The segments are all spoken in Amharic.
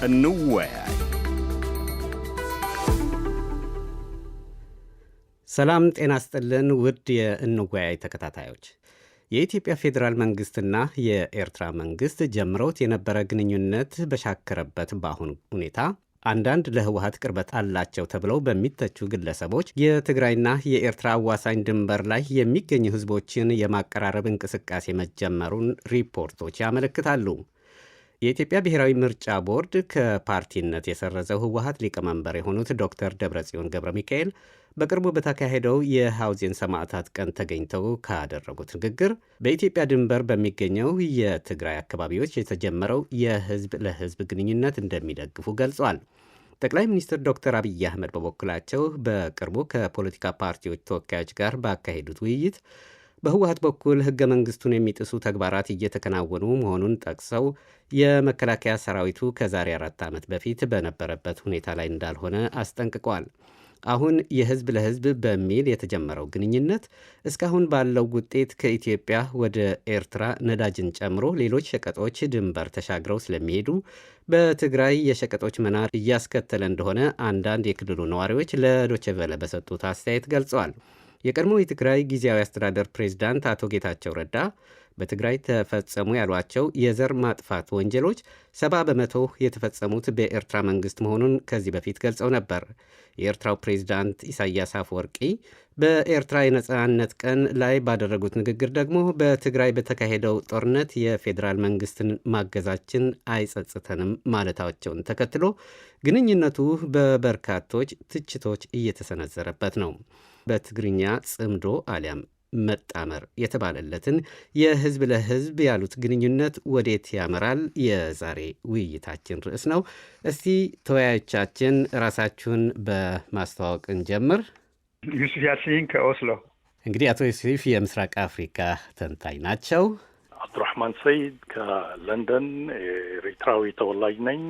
እንወያይ። ሰላም ጤና ስጥልን ውድ የእንወያይ ተከታታዮች። የኢትዮጵያ ፌዴራል መንግስትና የኤርትራ መንግስት ጀምረውት የነበረ ግንኙነት በሻከረበት በአሁኑ ሁኔታ አንዳንድ ለህወሓት ቅርበት አላቸው ተብለው በሚተቹ ግለሰቦች የትግራይና የኤርትራ አዋሳኝ ድንበር ላይ የሚገኙ ህዝቦችን የማቀራረብ እንቅስቃሴ መጀመሩን ሪፖርቶች ያመለክታሉ። የኢትዮጵያ ብሔራዊ ምርጫ ቦርድ ከፓርቲነት የሰረዘው ህወሓት ሊቀመንበር የሆኑት ዶክተር ደብረጽዮን ገብረ ሚካኤል በቅርቡ በተካሄደው የሐውዜን ሰማዕታት ቀን ተገኝተው ካደረጉት ንግግር በኢትዮጵያ ድንበር በሚገኘው የትግራይ አካባቢዎች የተጀመረው የህዝብ ለህዝብ ግንኙነት እንደሚደግፉ ገልጿል። ጠቅላይ ሚኒስትር ዶክተር አብይ አህመድ በበኩላቸው በቅርቡ ከፖለቲካ ፓርቲዎች ተወካዮች ጋር ባካሄዱት ውይይት በህወሓት በኩል ህገ መንግስቱን የሚጥሱ ተግባራት እየተከናወኑ መሆኑን ጠቅሰው የመከላከያ ሰራዊቱ ከዛሬ 4 ዓመት በፊት በነበረበት ሁኔታ ላይ እንዳልሆነ አስጠንቅቋል። አሁን የህዝብ ለህዝብ በሚል የተጀመረው ግንኙነት እስካሁን ባለው ውጤት ከኢትዮጵያ ወደ ኤርትራ ነዳጅን ጨምሮ ሌሎች ሸቀጦች ድንበር ተሻግረው ስለሚሄዱ በትግራይ የሸቀጦች መናር እያስከተለ እንደሆነ አንዳንድ የክልሉ ነዋሪዎች ለዶቼ ቬለ በሰጡት አስተያየት ገልጸዋል። የቀድሞ የትግራይ ጊዜያዊ አስተዳደር ፕሬዝዳንት አቶ ጌታቸው ረዳ በትግራይ ተፈጸሙ ያሏቸው የዘር ማጥፋት ወንጀሎች 70 በመቶ የተፈጸሙት በኤርትራ መንግስት መሆኑን ከዚህ በፊት ገልጸው ነበር። የኤርትራው ፕሬዝዳንት ኢሳያስ አፈወርቂ በኤርትራ የነጻነት ቀን ላይ ባደረጉት ንግግር ደግሞ በትግራይ በተካሄደው ጦርነት የፌዴራል መንግስትን ማገዛችን አይጸጽተንም ማለታቸውን ተከትሎ ግንኙነቱ በበርካቶች ትችቶች እየተሰነዘረበት ነው። በትግርኛ ጽምዶ አሊያም መጣመር የተባለለትን የህዝብ ለህዝብ ያሉት ግንኙነት ወዴት ያመራል? የዛሬ ውይይታችን ርዕስ ነው። እስቲ ተወያዮቻችን ራሳችሁን በማስተዋወቅ እንጀምር። ዩሱፍ ያሲን ከኦስሎ። እንግዲህ አቶ ዩሱፍ የምስራቅ አፍሪካ ተንታኝ ናቸው። አብዱራህማን ሰይድ ከለንደን ኤርትራዊ ተወላጅ ነኝ።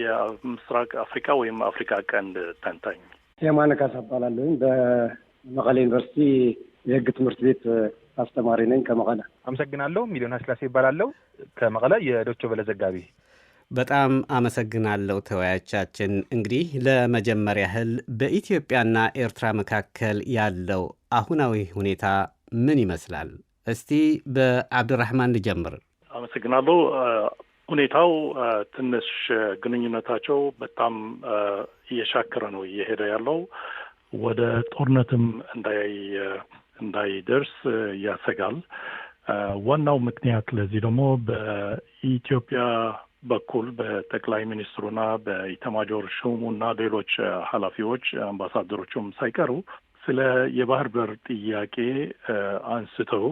የምስራቅ አፍሪካ ወይም አፍሪካ ቀንድ ተንታኝ። የማነ ካሳ እባላለሁ። በመቀሌ ዩኒቨርሲቲ የህግ ትምህርት ቤት አስተማሪ ነኝ ከመቀለ። አመሰግናለሁ። ሚሊዮን አስላሴ ይባላለሁ ከመቀለ የዶቼ ቬለ ዘጋቢ። በጣም አመሰግናለሁ ተወያዮቻችን። እንግዲህ ለመጀመሪያ ያህል በኢትዮጵያና ኤርትራ መካከል ያለው አሁናዊ ሁኔታ ምን ይመስላል? እስቲ በአብዱራህማን ልጀምር። አመሰግናለሁ። ሁኔታው ትንሽ ግንኙነታቸው በጣም እየሻከረ ነው እየሄደ ያለው። ወደ ጦርነትም እንዳይደርስ ያሰጋል። ዋናው ምክንያት ለዚህ ደግሞ በኢትዮጵያ በኩል በጠቅላይ ሚኒስትሩና በኢታማዦር ሹሙና ሌሎች ኃላፊዎች አምባሳደሮቹም ሳይቀሩ ስለ የባህር በር ጥያቄ አንስተው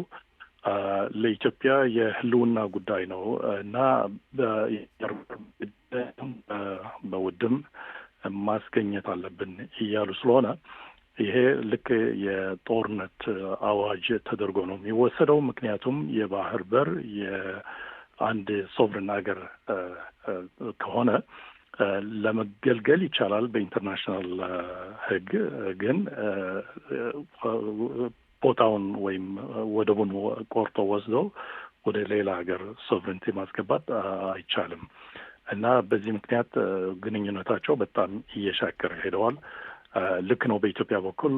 ለኢትዮጵያ የህልውና ጉዳይ ነው እና በውድም ማስገኘት አለብን እያሉ ስለሆነ ይሄ ልክ የጦርነት አዋጅ ተደርጎ ነው የሚወሰደው። ምክንያቱም የባህር በር የአንድ ሶቨሬን ሀገር ከሆነ ለመገልገል ይቻላል በኢንተርናሽናል ህግ፣ ግን ቦታውን ወይም ወደቡን ቆርጦ ወስደው ወደ ሌላ ሀገር ሶቨሬንቲ ማስገባት አይቻልም እና በዚህ ምክንያት ግንኙነታቸው በጣም እየሻከረ ሄደዋል። ልክ ነው። በኢትዮጵያ በኩል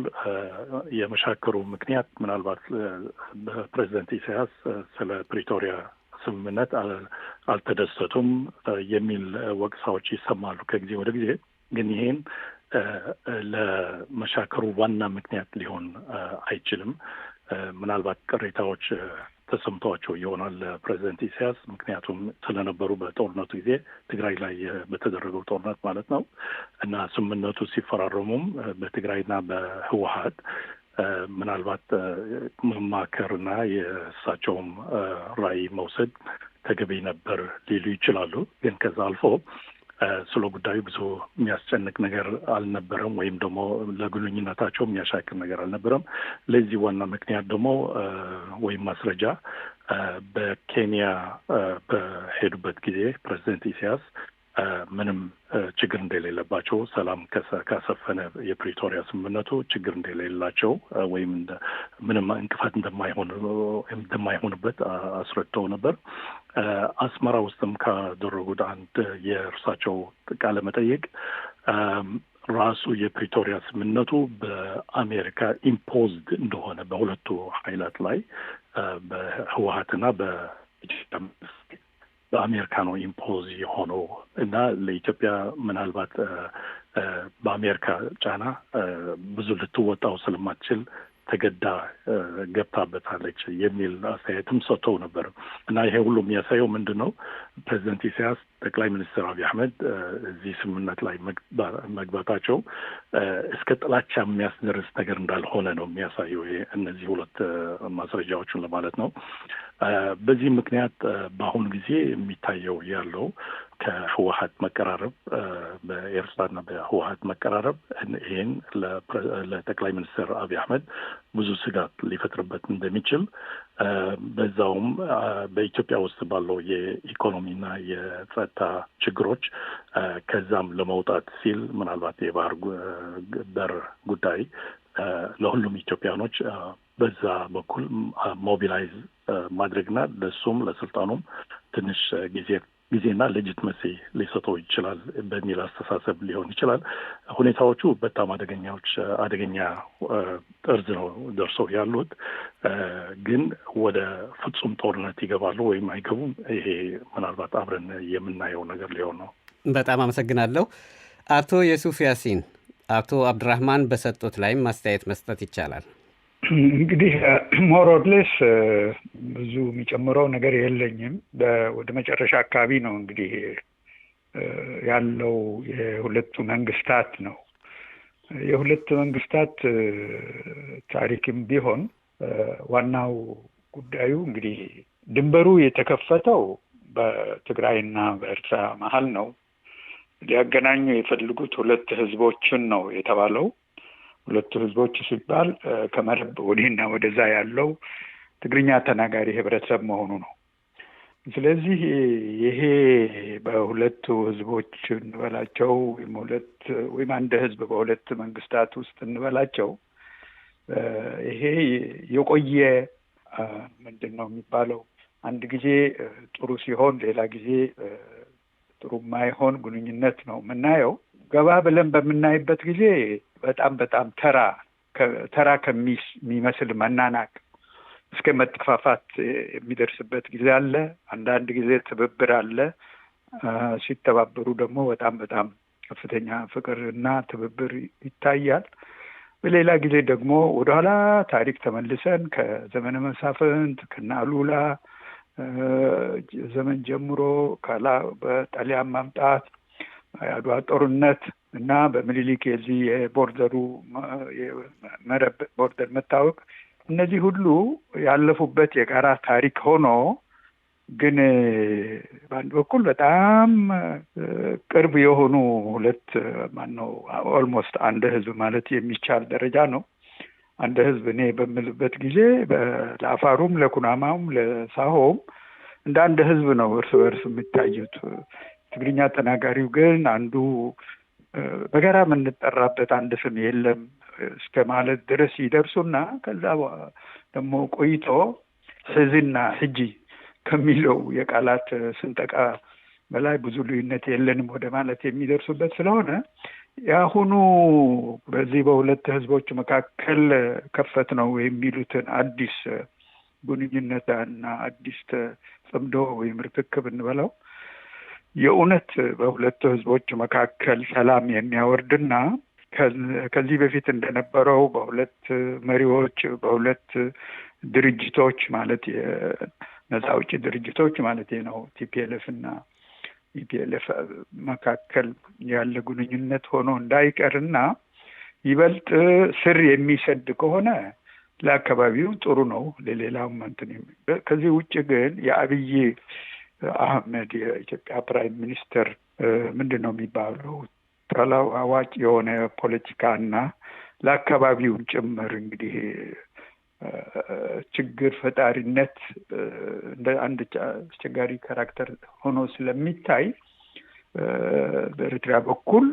የመሻከሩ ምክንያት ምናልባት በፕሬዚደንት ኢሳያስ ስለ ፕሪቶሪያ ስምምነት አልተደሰቱም የሚል ወቀሳዎች ይሰማሉ ከጊዜ ወደ ጊዜ። ግን ይሄን ለመሻከሩ ዋና ምክንያት ሊሆን አይችልም። ምናልባት ቅሬታዎች ተሰምተዋቸው ይሆናል ፕሬዚደንት ኢሳያስ፣ ምክንያቱም ስለነበሩ በጦርነቱ ጊዜ ትግራይ ላይ በተደረገው ጦርነት ማለት ነው እና ስምምነቱ ሲፈራረሙም በትግራይና በህወሓት ምናልባት መማከርና የእሳቸውም ራዕይ መውሰድ ተገቢ ነበር ሊሉ ይችላሉ። ግን ከዛ አልፎ ስለ ጉዳዩ ብዙ የሚያስጨንቅ ነገር አልነበረም፣ ወይም ደግሞ ለግንኙነታቸው የሚያሻክር ነገር አልነበረም። ለዚህ ዋና ምክንያት ደግሞ ወይም ማስረጃ በኬንያ በሄዱበት ጊዜ ፕሬዚደንት ኢሳያስ ምንም ችግር እንደሌለባቸው ሰላም ካሰፈነ የፕሪቶሪያ ስምምነቱ ችግር እንደሌላቸው ወይም ምንም እንቅፋት እንደማይሆንበት አስረድተው ነበር። አስመራ ውስጥም ካደረጉት አንድ የእርሳቸው ቃለ መጠይቅ ራሱ የፕሪቶሪያ ስምምነቱ በአሜሪካ ኢምፖዝድ እንደሆነ በሁለቱ ኃይላት ላይ በህወሀትና በአሜሪካ ነው ኢምፖዝ የሆነው እና ለኢትዮጵያ ምናልባት በአሜሪካ ጫና ብዙ ልትወጣው ስለማትችል ተገዳ ገብታበታለች የሚል አስተያየትም ሰጥተው ነበር እና ይሄ ሁሉ የሚያሳየው ምንድን ነው? ፕሬዚደንት ኢሳያስ ጠቅላይ ሚኒስትር አብይ አህመድ እዚህ ስምምነት ላይ መግባታቸው እስከ ጥላቻ የሚያስደርስ ነገር እንዳልሆነ ነው የሚያሳየው እነዚህ ሁለት ማስረጃዎችን ለማለት ነው። በዚህ ምክንያት በአሁኑ ጊዜ የሚታየው ያለው ከህወሀት መቀራረብ በኤርትራና በህወሀት መቀራረብ ይህን ለጠቅላይ ሚኒስትር አብይ አህመድ ብዙ ስጋት ሊፈጥርበት እንደሚችል በዛውም በኢትዮጵያ ውስጥ ባለው የኢኮኖሚና የጸጥታ ችግሮች ከዛም ለመውጣት ሲል ምናልባት የባህር በር ጉዳይ ለሁሉም ኢትዮጵያኖች በዛ በኩል ሞቢላይዝ ማድረግና ለሱም ለስልጣኑም ትንሽ ጊዜና ሌጂትመሲ ሊሰጠው ይችላል በሚል አስተሳሰብ ሊሆን ይችላል። ሁኔታዎቹ በጣም አደገኛ ጠርዝ ነው ደርሰው ያሉት። ግን ወደ ፍጹም ጦርነት ይገባሉ ወይም አይገቡም፣ ይሄ ምናልባት አብረን የምናየው ነገር ሊሆን ነው። በጣም አመሰግናለሁ። አቶ የሱፍ ያሲን፣ አቶ አብዱራህማን በሰጡት ላይም ማስተያየት መስጠት ይቻላል። እንግዲህ ሞሮድሌስ ብዙ የሚጨምረው ነገር የለኝም። ወደ መጨረሻ አካባቢ ነው እንግዲህ ያለው የሁለቱ መንግስታት ነው። የሁለቱ መንግስታት ታሪክም ቢሆን ዋናው ጉዳዩ እንግዲህ ድንበሩ የተከፈተው በትግራይና በኤርትራ መሀል ነው። ሊያገናኙ የፈልጉት ሁለት ህዝቦችን ነው የተባለው። ሁለቱ ህዝቦች ሲባል ከመረብ ወዲህና ወደዛ ያለው ትግርኛ ተናጋሪ ህብረተሰብ መሆኑ ነው። ስለዚህ ይሄ በሁለቱ ህዝቦች እንበላቸው ወይም አንድ ህዝብ በሁለት መንግስታት ውስጥ እንበላቸው ይሄ የቆየ ምንድን ነው የሚባለው አንድ ጊዜ ጥሩ ሲሆን ሌላ ጊዜ ጥሩ የማይሆን ግንኙነት ነው የምናየው። ገባ ብለን በምናይበት ጊዜ በጣም ተራ ከሚመስል መናናቅ እስከ መጠፋፋት የሚደርስበት ጊዜ አለ። አንዳንድ ጊዜ ትብብር አለ። ሲተባበሩ ደግሞ በጣም ከፍተኛ ፍቅር እና ትብብር ይታያል። በሌላ ጊዜ ደግሞ ወደኋላ ታሪክ ተመልሰን ከዘመነ መሳፍንት ከናሉላ ዘመን ጀምሮ በጣሊያን ማምጣት የአድዋ ጦርነት እና በምኒልክ የዚህ የቦርደሩ መረብ ቦርደር መታወቅ እነዚህ ሁሉ ያለፉበት የጋራ ታሪክ ሆኖ ግን በአንድ በኩል በጣም ቅርብ የሆኑ ሁለት ኦልሞስት አንድ ህዝብ ማለት የሚቻል ደረጃ ነው። አንድ ህዝብ እኔ በምልበት ጊዜ ለአፋሩም ለኩናማውም ለሳሆም እንደ አንድ ህዝብ ነው እርስ በርስ የሚታዩት። ትግርኛ ተናጋሪው ግን አንዱ በጋራ የምንጠራበት አንድ ስም የለም እስከ ማለት ድረስ ይደርሱና ከዛ ደግሞ ቆይቶ ህዝና ህጂ ከሚለው የቃላት ስንጠቃ በላይ ብዙ ልዩነት የለንም ወደ ማለት የሚደርሱበት ስለሆነ ያሁኑ በዚህ በሁለት ህዝቦች መካከል ከፈት ነው የሚሉትን አዲስ ግንኙነትና አዲስ ጽምዶ ወይም ርክክብ እንበለው የእውነት በሁለት ህዝቦች መካከል ሰላም የሚያወርድና ከዚህ በፊት እንደነበረው በሁለት መሪዎች በሁለት ድርጅቶች ማለት የነጻ አውጪ ድርጅቶች ማለት ነው ቲፒኤልኤፍ እና ኢፒኤልኤፍ መካከል ያለ ግንኙነት ሆኖ እንዳይቀርና ይበልጥ ስር የሚሰድ ከሆነ ለአካባቢው ጥሩ ነው፣ ለሌላውም ከዚህ ውጭ ግን የአብይ አህመድ የኢትዮጵያ ፕራይም ሚኒስተር ምንድን ነው የሚባለው ተለዋዋጭ የሆነ ፖለቲካና ለአካባቢውን ጭምር እንግዲህ ችግር ፈጣሪነት እንደ አንድ አስቸጋሪ ካራክተር ሆኖ ስለሚታይ በኤርትራ በኩል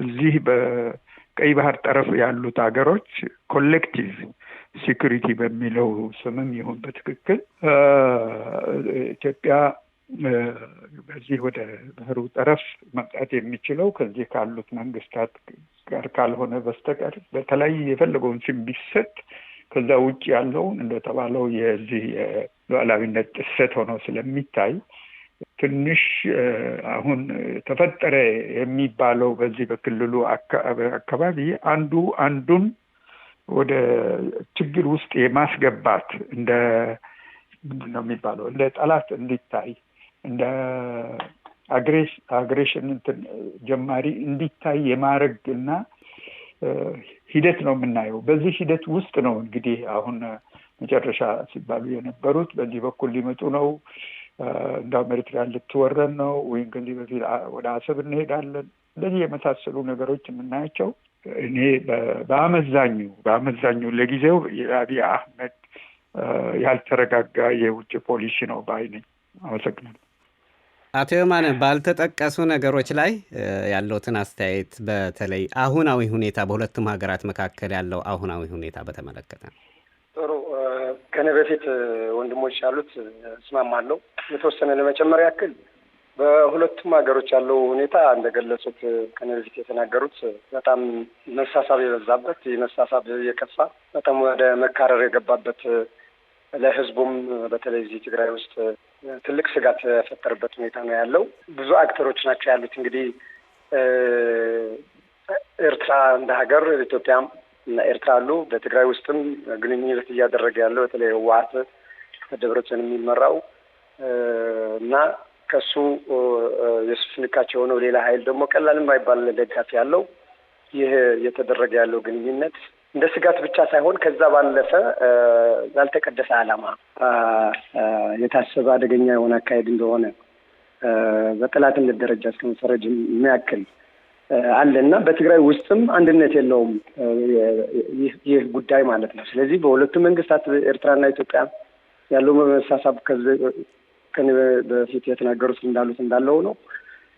እዚህ በቀይ ባህር ጠረፍ ያሉት ሀገሮች ኮሌክቲቭ ሴኩሪቲ በሚለው ስምም ይሁን በትክክል ኢትዮጵያ በዚህ ወደ ባህሩ ጠረፍ መምጣት የሚችለው ከዚህ ካሉት መንግስታት ጋር ካልሆነ በስተቀር በተለይ የፈለገውን ስም ቢሰጥ ከዛ ውጭ ያለውን እንደተባለው የዚህ የሉዓላዊነት ጥሰት ሆኖ ስለሚታይ ትንሽ አሁን ተፈጠረ የሚባለው በዚህ በክልሉ አካባቢ አንዱን ወደ ችግር ውስጥ የማስገባት እንደ ምንድን ነው የሚባለው እንደ ጠላት እንዲታይ እንደ አግሬሽን ጀማሪ እንዲታይ የማድረግና ሂደት ነው የምናየው። በዚህ ሂደት ውስጥ ነው እንግዲህ አሁን መጨረሻ ሲባሉ የነበሩት በዚህ በኩል ሊመጡ ነው፣ እንዳውም ኤርትራ ልትወረን ነው ወይም ከዚህ በፊት ወደ አሰብ እንሄዳለን፣ እንደዚህ የመሳሰሉ ነገሮች የምናያቸው እኔ በአመዛኙ ለጊዜው የአብይ አህመድ ያልተረጋጋ የውጭ ፖሊሲ ነው ባይ ነኝ። አመሰግናለሁ። አቶ የማነ ባልተጠቀሱ ነገሮች ላይ ያለውትን አስተያየት በተለይ አሁናዊ ሁኔታ በሁለቱም ሀገራት መካከል ያለው አሁናዊ ሁኔታ በተመለከተ። ጥሩ። ከኔ በፊት ወንድሞች ያሉት እስማማለሁ። የተወሰነ ለመጨመር ያክል በሁለቱም ሀገሮች ያለው ሁኔታ እንደገለጹት ከኔ በፊት የተናገሩት በጣም መሳሳብ የበዛበት መሳሳብ የከፋ በጣም ወደ መካረር የገባበት ለህዝቡም በተለይ እዚህ ትግራይ ውስጥ ትልቅ ስጋት የፈጠረበት ሁኔታ ነው ያለው። ብዙ አክተሮች ናቸው ያሉት። እንግዲህ ኤርትራ እንደ ሀገር ኢትዮጵያም እና ኤርትራ አሉ። በትግራይ ውስጥም ግንኙነት እያደረገ ያለው በተለይ ህወሓት ደብረጽዮን የሚመራው እና ከሱ የሱፍ ንካቸው ነው ሌላ ኃይል ደግሞ ቀላል የማይባል ደጋፊ ያለው ይህ የተደረገ ያለው ግንኙነት እንደ ስጋት ብቻ ሳይሆን ከዛ ባለፈ ያልተቀደሰ ዓላማ የታሰበ አደገኛ የሆነ አካሄድ እንደሆነ በጠላትነት ደረጃ እስከ መፈረጅ የሚያክል አለና በትግራይ ውስጥም አንድነት የለውም ይህ ጉዳይ ማለት ነው። ስለዚህ በሁለቱ መንግስታት ኤርትራና ኢትዮጵያ ያለው መሳሳብ ከኔ በፊት የተናገሩት እንዳለው ነው።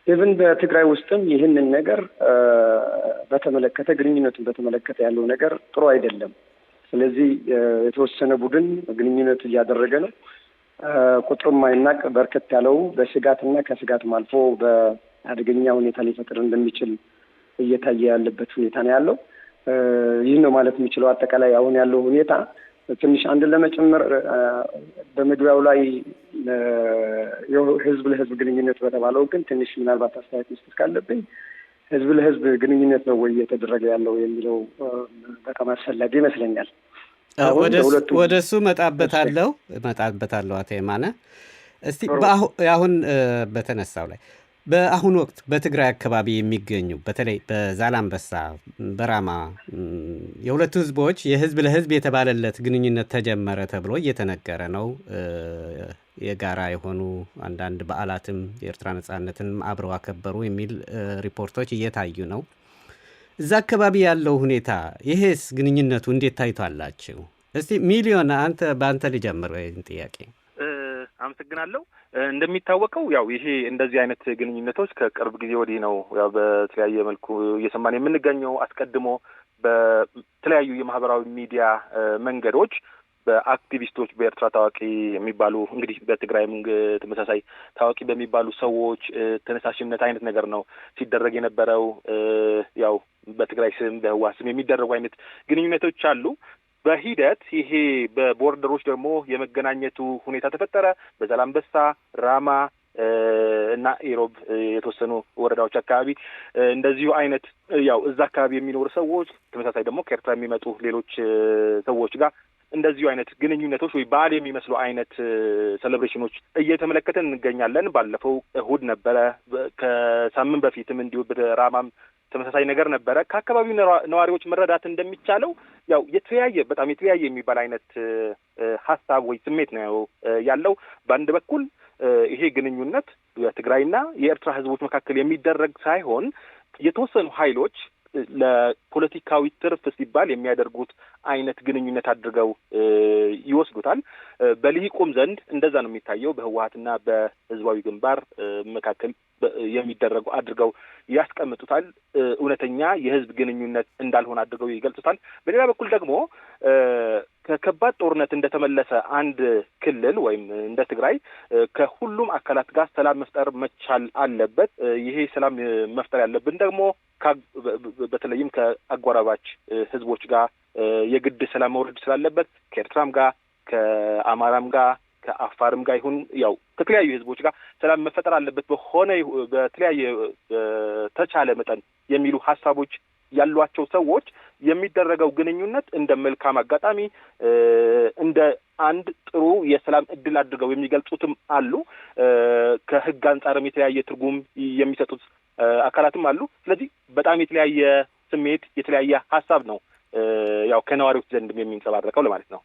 ኢቭን በትግራይ ውስጥም ይህንን ነገር በተመለከተ ግንኙነቱን በተመለከተ ያለው ነገር ጥሩ አይደለም። ስለዚህ የተወሰነ ቡድን ግንኙነቱ እያደረገ ነው። ቁጥሩም ማይናቅ በርከት ያለው በስጋትና ከስጋትም አልፎ በአደገኛ ሁኔታ ሊፈጥር እንደሚችል እየታየ ያለበት ሁኔታ ነው ያለው። ይህን ነው ማለት የሚችለው። አጠቃላይ አሁን ያለው ሁኔታ ትንሽ አንድ ለመጨመር በመግቢያው ላይ ህዝብ ለህዝብ ግንኙነት በተባለው ግን ትንሽ ምናልባት አስተያየት መስጠት ካለብኝ ህዝብ ለህዝብ ግንኙነት ነው ወይ እየተደረገ ያለው የሚለው በጣም አስፈላጊ ይመስለኛል። ወደ እሱ መጣበታለሁ አቶ የማነ። እስቲ አሁን በተነሳው ላይ በአሁኑ ወቅት በትግራይ አካባቢ የሚገኙ በተለይ በዛላምበሳ፣ በራማ የሁለቱ ህዝቦች የህዝብ ለህዝብ የተባለለት ግንኙነት ተጀመረ ተብሎ እየተነገረ ነው። የጋራ የሆኑ አንዳንድ በዓላትም የኤርትራ ነጻነትን አብረው አከበሩ የሚል ሪፖርቶች እየታዩ ነው። እዛ አካባቢ ያለው ሁኔታ ይሄስ ግንኙነቱ እንዴት ታይቷላችሁ? እስቲ ሚሊዮን በአንተ ልጀምር ወይም ጥያቄ። አመሰግናለሁ። እንደሚታወቀው ያው ይሄ እንደዚህ አይነት ግንኙነቶች ከቅርብ ጊዜ ወዲህ ነው ያው በተለያየ መልኩ እየሰማን የምንገኘው። አስቀድሞ በተለያዩ የማህበራዊ ሚዲያ መንገዶች በአክቲቪስቶች በኤርትራ ታዋቂ የሚባሉ እንግዲህ በትግራይም ተመሳሳይ ታዋቂ በሚባሉ ሰዎች ተነሳሽነት አይነት ነገር ነው ሲደረግ የነበረው። ያው በትግራይ ስም በህወሓት ስም የሚደረጉ አይነት ግንኙነቶች አሉ። በሂደት ይሄ በቦርደሮች ደግሞ የመገናኘቱ ሁኔታ ተፈጠረ። በዛላምበሳ፣ ራማ እና ኢሮብ የተወሰኑ ወረዳዎች አካባቢ እንደዚሁ አይነት ያው እዛ አካባቢ የሚኖሩ ሰዎች ተመሳሳይ ደግሞ ከኤርትራ የሚመጡ ሌሎች ሰዎች ጋር እንደዚሁ አይነት ግንኙነቶች ወይ በዓል የሚመስሉ አይነት ሴሌብሬሽኖች እየተመለከተን እንገኛለን። ባለፈው እሁድ ነበረ። ከሳምንት በፊትም እንዲሁ በራማም ተመሳሳይ ነገር ነበረ። ከአካባቢው ነዋሪዎች መረዳት እንደሚቻለው ያው በጣም የተለያየ የሚባል አይነት ሀሳብ ወይ ስሜት ነው ያለው። በአንድ በኩል ይሄ ግንኙነት የትግራይና የኤርትራ ህዝቦች መካከል የሚደረግ ሳይሆን የተወሰኑ ኃይሎች ለፖለቲካዊ ትርፍ ሲባል የሚያደርጉት አይነት ግንኙነት አድርገው ይወስዱታል። በልሂቁም ዘንድ እንደዛ ነው የሚታየው። በህወሓትና በህዝባዊ ግንባር መካከል የሚደረጉ አድርገው ያስቀምጡታል። እውነተኛ የህዝብ ግንኙነት እንዳልሆነ አድርገው ይገልጹታል። በሌላ በኩል ደግሞ ከከባድ ጦርነት እንደተመለሰ አንድ ክልል ወይም እንደ ትግራይ ከሁሉም አካላት ጋር ሰላም መፍጠር መቻል አለበት። ይሄ ሰላም መፍጠር ያለብን ደግሞ በተለይም ከአጎራባች ህዝቦች ጋር የግድ ሰላም መውረድ ስላለበት ከኤርትራም ጋር ከአማራም ጋር ከአፋርም ጋር ይሁን ያው ከተለያዩ ህዝቦች ጋር ሰላም መፈጠር አለበት በተለያየ ተቻለ መጠን የሚሉ ሀሳቦች ያሏቸው ሰዎች የሚደረገው ግንኙነት እንደ መልካም አጋጣሚ እንደ አንድ ጥሩ የሰላም እድል አድርገው የሚገልጹትም አሉ። ከህግ አንጻርም የተለያየ ትርጉም የሚሰጡት አካላትም አሉ። ስለዚህ በጣም የተለያየ ስሜት የተለያየ ሀሳብ ነው ያው ከነዋሪዎች ዘንድም የሚንጸባረቀው ለማለት ነው።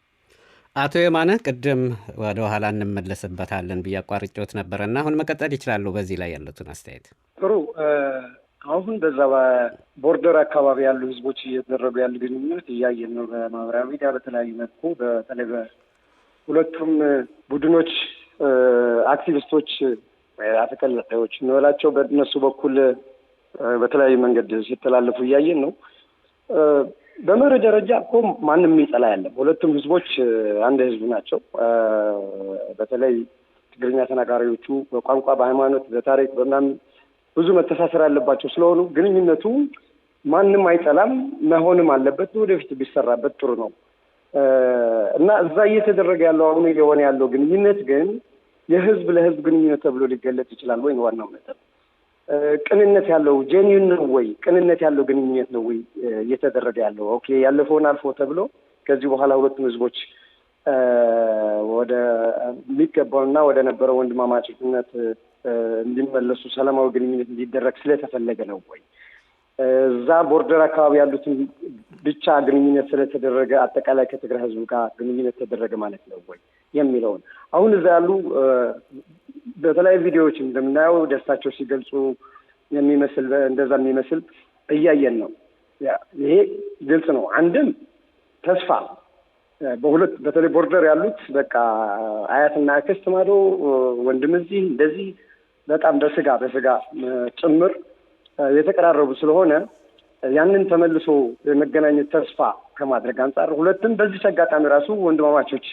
አቶ የማነ ቅድም ወደ ኋላ እንመለስበታለን ብዬ አቋርጬዎት ነበረና አሁን መቀጠል ይችላሉ በዚህ ላይ ያሉትን አስተያየት። ጥሩ። አሁን በዛ በቦርደር አካባቢ ያሉ ህዝቦች እየተደረጉ ያሉ ግንኙነት እያየን ነው በማህበራዊ ሚዲያ በተለያዩ መልኩ። በተለይ በሁለቱም ቡድኖች አክቲቪስቶች አፈቀላጤዎች እንበላቸው በእነሱ በኩል በተለያዩ መንገድ ሲተላለፉ እያየን ነው። በመርህ ደረጃ እኮ ማንም የሚጠላ ያለም ሁለቱም ህዝቦች አንድ ህዝብ ናቸው። በተለይ ትግርኛ ተናጋሪዎቹ በቋንቋ በሃይማኖት በታሪክ በምናምን ብዙ መተሳሰር ያለባቸው ስለሆኑ ግንኙነቱ ማንም አይጠላም፣ መሆንም አለበት። ወደፊት ቢሰራበት ጥሩ ነው እና እዛ እየተደረገ ያለው አሁን እየሆነ ያለው ግንኙነት ግን የህዝብ ለህዝብ ግንኙነት ተብሎ ሊገለጽ ይችላል ወይ? ዋናው ነጥብ ቅንነት ያለው ጄኒዩን ነው ወይ? ቅንነት ያለው ግንኙነት ነው ወይ እየተደረገ ያለው? ኦኬ ያለፈውን አልፎ ተብሎ ከዚህ በኋላ ሁለቱም ህዝቦች ወደ የሚገባውና ወደ ነበረው ወንድማማችነት እንዲመለሱ ሰላማዊ ግንኙነት እንዲደረግ ስለተፈለገ ነው ወይ? እዛ ቦርደር አካባቢ ያሉትን ብቻ ግንኙነት ስለተደረገ አጠቃላይ ከትግራይ ህዝብ ጋር ግንኙነት ተደረገ ማለት ነው ወይ የሚለውን አሁን እዛ ያሉ በተለያዩ ቪዲዮዎች እንደምናየው ደስታቸው ሲገልጹ የሚመስል እንደዛ የሚመስል እያየን ነው። ይሄ ግልጽ ነው። አንድም ተስፋ በሁለት በተለይ ቦርደር ያሉት በቃ አያትና አክስት ማዶ ወንድም እዚህ እንደዚህ በጣም በስጋ ጭምር የተቀራረቡ ስለሆነ ያንን ተመልሶ የመገናኘት ተስፋ ከማድረግ አንጻር፣ ሁለትም በዚህ አጋጣሚ ራሱ ወንድማማቾች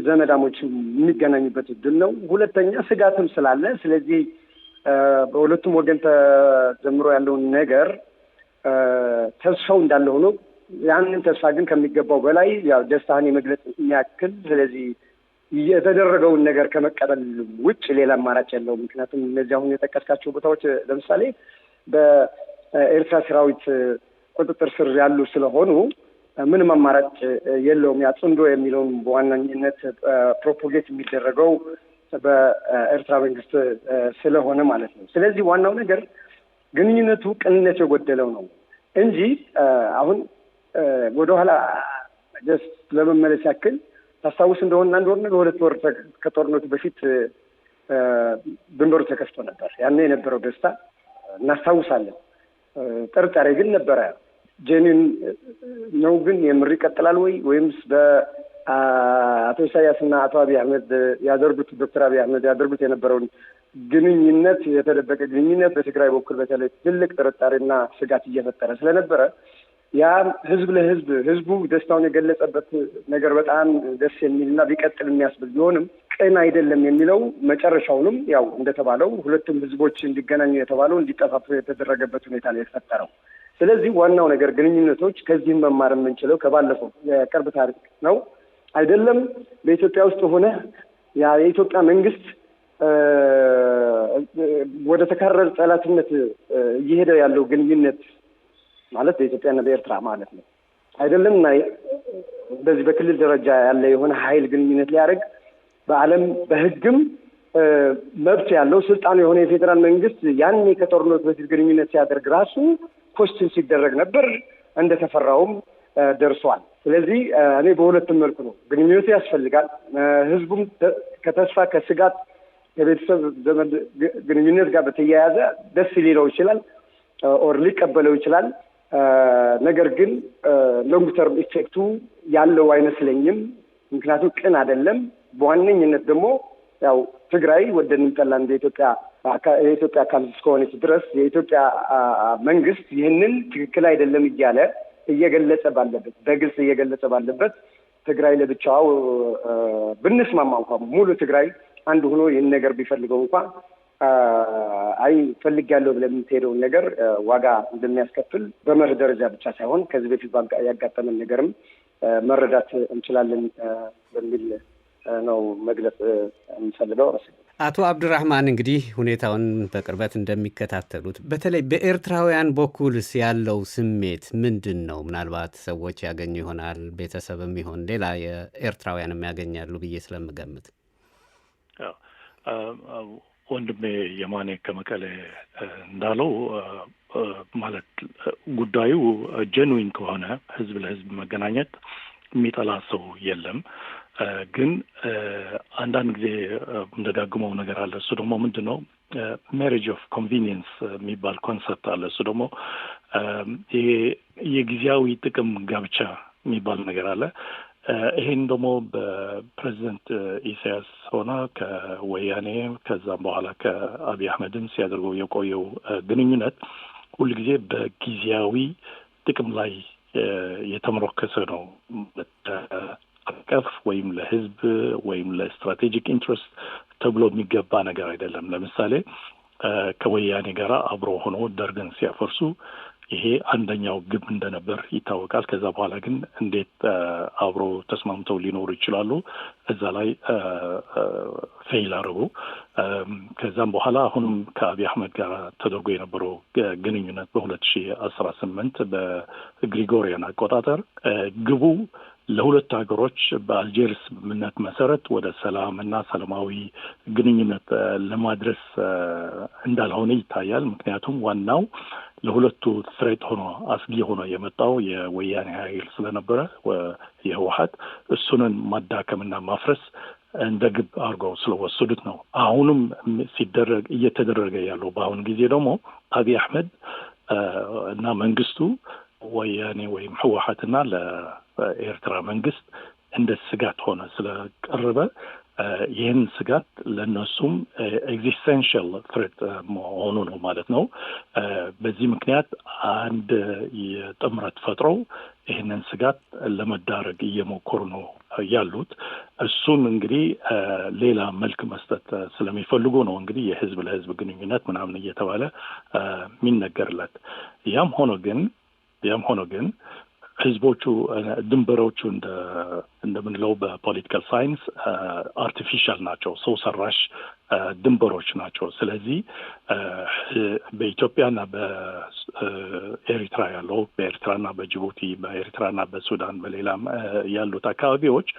ዘመዳሞች የሚገናኙበት እድል ነው። ሁለተኛ ስጋትም ስላለ ስለዚህ በሁለቱም ወገን ተጀምሮ ያለውን ነገር ተስፋው እንዳለ ሆኖ ያንን ተስፋ ግን ከሚገባው በላይ ያው ደስታን የመግለጽ የሚያክል ስለዚህ የተደረገውን ነገር ከመቀበል ውጭ ሌላ አማራጭ የለውም። ምክንያቱም እነዚህ አሁን የጠቀስካቸው ቦታዎች ለምሳሌ በኤርትራ ሰራዊት ቁጥጥር ስር ያሉ ስለሆኑ ምንም አማራጭ የለውም። ያ ጽንዶ የሚለውን በዋናኝነት ፕሮፖጌት የሚደረገው በኤርትራ መንግስት ስለሆነ ማለት ነው። ስለዚህ ዋናው ነገር ግንኙነቱ ቅንነት የጎደለው ነው እንጂ አሁን ወደኋላ ጀስት ለመመለስ ያክል ታስታውስ እንደሆነ አንድ ወር 2 ወር ከጦርነቱ በፊት ድንበሩ ተከፍቶ ነበር። ያኔ የነበረው ደስታ እናስታውሳለን። ጥርጣሬ ግን ነበረ። ጄኒን ነው ግን የምር ይቀጥላል ወይምስ በአቶ ኢሳያስና አቶ አብይ አህመድ ያደርጉት ዶክተር አብይ አህመድ ያደርጉት የነበረውን ግንኙነት የተደበቀ ግንኙነት በትግራይ በኩል በተለይ ትልቅ ጥርጣሬና ስጋት እየፈጠረ ስለነበረ ያ ህዝብ ለህዝብ ህዝቡ ደስታውን የገለጸበት ነገር በጣም ደስ የሚልና ቢቀጥል የሚያስብል ቢሆንም ቅን አይደለም የሚለው መጨረሻውንም ያው እንደተባለው ሁለቱም ህዝቦች እንዲገናኙ የተባለው እንዲጠፋፉ የተደረገበት ሁኔታ ነው የተፈጠረው። ስለዚህ ዋናው ነገር ግንኙነቶች ከዚህም መማር የምንችለው ከባለፈው የቅርብ ታሪክ ነው አይደለም። በኢትዮጵያ ውስጥ ሆነ የኢትዮጵያ መንግስት ወደ ተካረረ ጠላትነት እየሄደ ያለው ግንኙነት ማለት በኢትዮጵያና በኤርትራ ማለት ነው አይደለም። እና በዚህ በክልል ደረጃ ያለ የሆነ ኃይል ግንኙነት ሊያደርግ በዓለም በህግም መብት ያለው ስልጣን የሆነ የፌዴራል መንግስት ያኔ ከጦርነቱ በፊት ግንኙነት ሲያደርግ ራሱ ኮስትን ሲደረግ ነበር፣ እንደተፈራውም ደርሷል። ስለዚህ እኔ በሁለቱም መልኩ ነው ግንኙነቱ ያስፈልጋል። ህዝቡም ከተስፋ ከስጋት ከቤተሰብ ዘመድ ግንኙነት ጋር በተያያዘ ደስ ሊለው ይችላል ኦር ሊቀበለው ይችላል። ነገር ግን ሎንግ ተርም ኢፌክቱ ያለው አይመስለኝም። ምክንያቱም ቅን አይደለም። በዋነኝነት ደግሞ ያው ትግራይ ወደንም ጠላን በኢትዮጵያ የኢትዮጵያ አካል እስከሆነች ድረስ የኢትዮጵያ መንግስት ይህንን ትክክል አይደለም እያለ እየገለጸ ባለበት በግልጽ እየገለጸ ባለበት ትግራይ ለብቻው ብንስማማ እንኳን ሙሉ ትግራይ አንድ ሆኖ ይህን ነገር ቢፈልገው እንኳን አይ ፈልጋለሁ ብለን የምትሄደውን ነገር ዋጋ እንደሚያስከፍል በመርህ ደረጃ ብቻ ሳይሆን ከዚህ በፊት ያጋጠመን ነገርም መረዳት እንችላለን በሚል ነው መግለጽ የምፈልገው። አቶ አብዱራህማን እንግዲህ ሁኔታውን በቅርበት እንደሚከታተሉት በተለይ በኤርትራውያን በኩልስ ያለው ስሜት ምንድን ነው? ምናልባት ሰዎች ያገኙ ይሆናል፣ ቤተሰብም ይሆን ሌላ የኤርትራውያንም ያገኛሉ ብዬ ስለምገምት። ወንድሜ የማኔ ከመቀሌ እንዳለው ማለት ጉዳዩ ጀንዊን ከሆነ ህዝብ ለህዝብ መገናኘት የሚጠላ ሰው የለም። ግን አንዳንድ ጊዜ እንደጋግመው ነገር አለ። እሱ ደግሞ ምንድን ነው ሜሪጅ ኦፍ ኮንቪኒየንስ የሚባል ኮንሰፕት አለ። እሱ ደግሞ የጊዜያዊ ጥቅም ጋብቻ የሚባል ነገር አለ። ይሄን ደግሞ በፕሬዚደንት ኢሳያስ ሆነ ከወያኔ ከዛም በኋላ ከአብይ አህመድም ሲያደርገው የቆየው ግንኙነት ሁልጊዜ በጊዜያዊ ጥቅም ላይ የተመረኮሰ ነው። አቀፍ ወይም ለህዝብ ወይም ለስትራቴጂክ ኢንትረስት ተብሎ የሚገባ ነገር አይደለም። ለምሳሌ ከወያኔ ጋር አብሮ ሆኖ ደርግን ሲያፈርሱ ይሄ አንደኛው ግብ እንደነበር ይታወቃል። ከዛ በኋላ ግን እንዴት አብሮ ተስማምተው ሊኖሩ ይችላሉ? እዛ ላይ ፌይል አረጉ። ከዛም በኋላ አሁንም ከአብይ አህመድ ጋር ተደርጎ የነበረው ግንኙነት በ2018 በግሪጎሪያን አቆጣጠር ግቡ ለሁለት ሀገሮች በአልጀርስ ስምምነት መሰረት ወደ ሰላም እና ሰላማዊ ግንኙነት ለማድረስ እንዳልሆነ ይታያል። ምክንያቱም ዋናው ለሁለቱ ትሬት ሆኖ አስጊ ሆኖ የመጣው የወያኔ ኃይል ስለነበረ የህወሓት እሱንን ማዳከምና ማፍረስ እንደ ግብ አድርገው ስለወሰዱት ነው። አሁንም እየተደረገ ያለው በአሁን ጊዜ ደግሞ አብይ አህመድ እና መንግስቱ ወያኔ ወይም ህወሓትና ለኤርትራ መንግስት እንደ ስጋት ሆነ ስለቀረበ ይህን ስጋት ለነሱም ኤግዚስተንሻል ትሬት መሆኑ ነው ማለት ነው። በዚህ ምክንያት አንድ የጥምረት ፈጥረው ይህንን ስጋት ለመዳረግ እየሞከሩ ነው ያሉት። እሱም እንግዲህ ሌላ መልክ መስጠት ስለሚፈልጉ ነው እንግዲህ የህዝብ ለህዝብ ግንኙነት ምናምን እየተባለ የሚነገርለት። ያም ሆኖ ግን ህዝቦቹ ድንበሮቹ እንደምንለው በፖለቲካል ሳይንስ አርቲፊሻል ናቸው፣ ሰው ሰራሽ ድንበሮች ናቸው። ስለዚህ በኢትዮጵያና በኤርትራ ያለው በኤርትራና በጅቡቲ በኤርትራና በሱዳን በሌላም ያሉት አካባቢዎች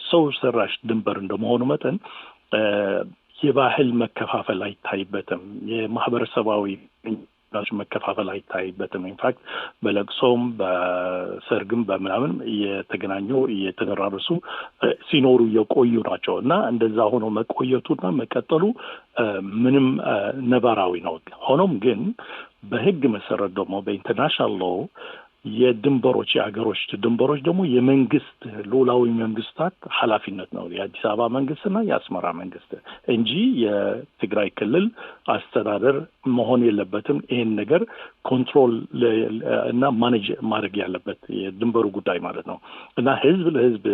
ሰው ሰራሽ ድንበር እንደመሆኑ መጠን የባህል መከፋፈል አይታይበትም፣ የማህበረሰባዊ መከፋፈል አይታይበትም። ኢንፋክት በለቅሶም በሰርግም በምናምን እየተገናኙ እየተደራረሱ ሲኖሩ የቆዩ ናቸው እና እንደዛ ሆኖ መቆየቱና መቀጠሉ ምንም ነባራዊ ነው። ሆኖም ግን በህግ መሰረት ደግሞ በኢንተርናሽናል ሎው የድንበሮች የሀገሮች ድንበሮች ደግሞ የመንግስት ሉዓላዊ መንግስታት ኃላፊነት ነው። የአዲስ አበባ መንግስትና የአስመራ መንግስት እንጂ የትግራይ ክልል አስተዳደር መሆን የለበትም። ይሄን ነገር ኮንትሮል እና ማኔጅ ማድረግ ያለበት የድንበሩ ጉዳይ ማለት ነው እና ህዝብ ለህዝብ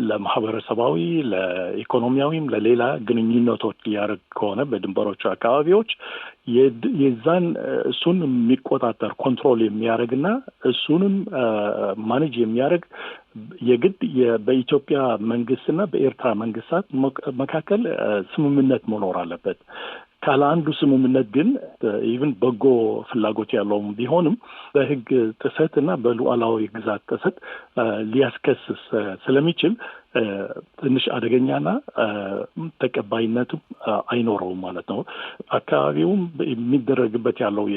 ለማህበረሰባዊ ለኢኮኖሚያዊም ለሌላ ግንኙነቶች ሊያደርግ ከሆነ በድንበሮቹ አካባቢዎች የዛን እሱን የሚቆጣጠር ኮንትሮል የሚያደርግና እሱንም ማኔጅ የሚያደርግ የግድ በኢትዮጵያ መንግስትና በኤርትራ መንግስታት መካከል ስምምነት መኖር አለበት። ካለ አንዱ ስምምነት ግን ኢቭን በጎ ፍላጎት ያለውም ቢሆንም በህግ ጥሰትና በሉዓላዊ ግዛት ጥሰት ሊያስከስስ ስለሚችል ትንሽ አደገኛና ተቀባይነትም አይኖረውም ማለት ነው። አካባቢውም የሚደረግበት ያለው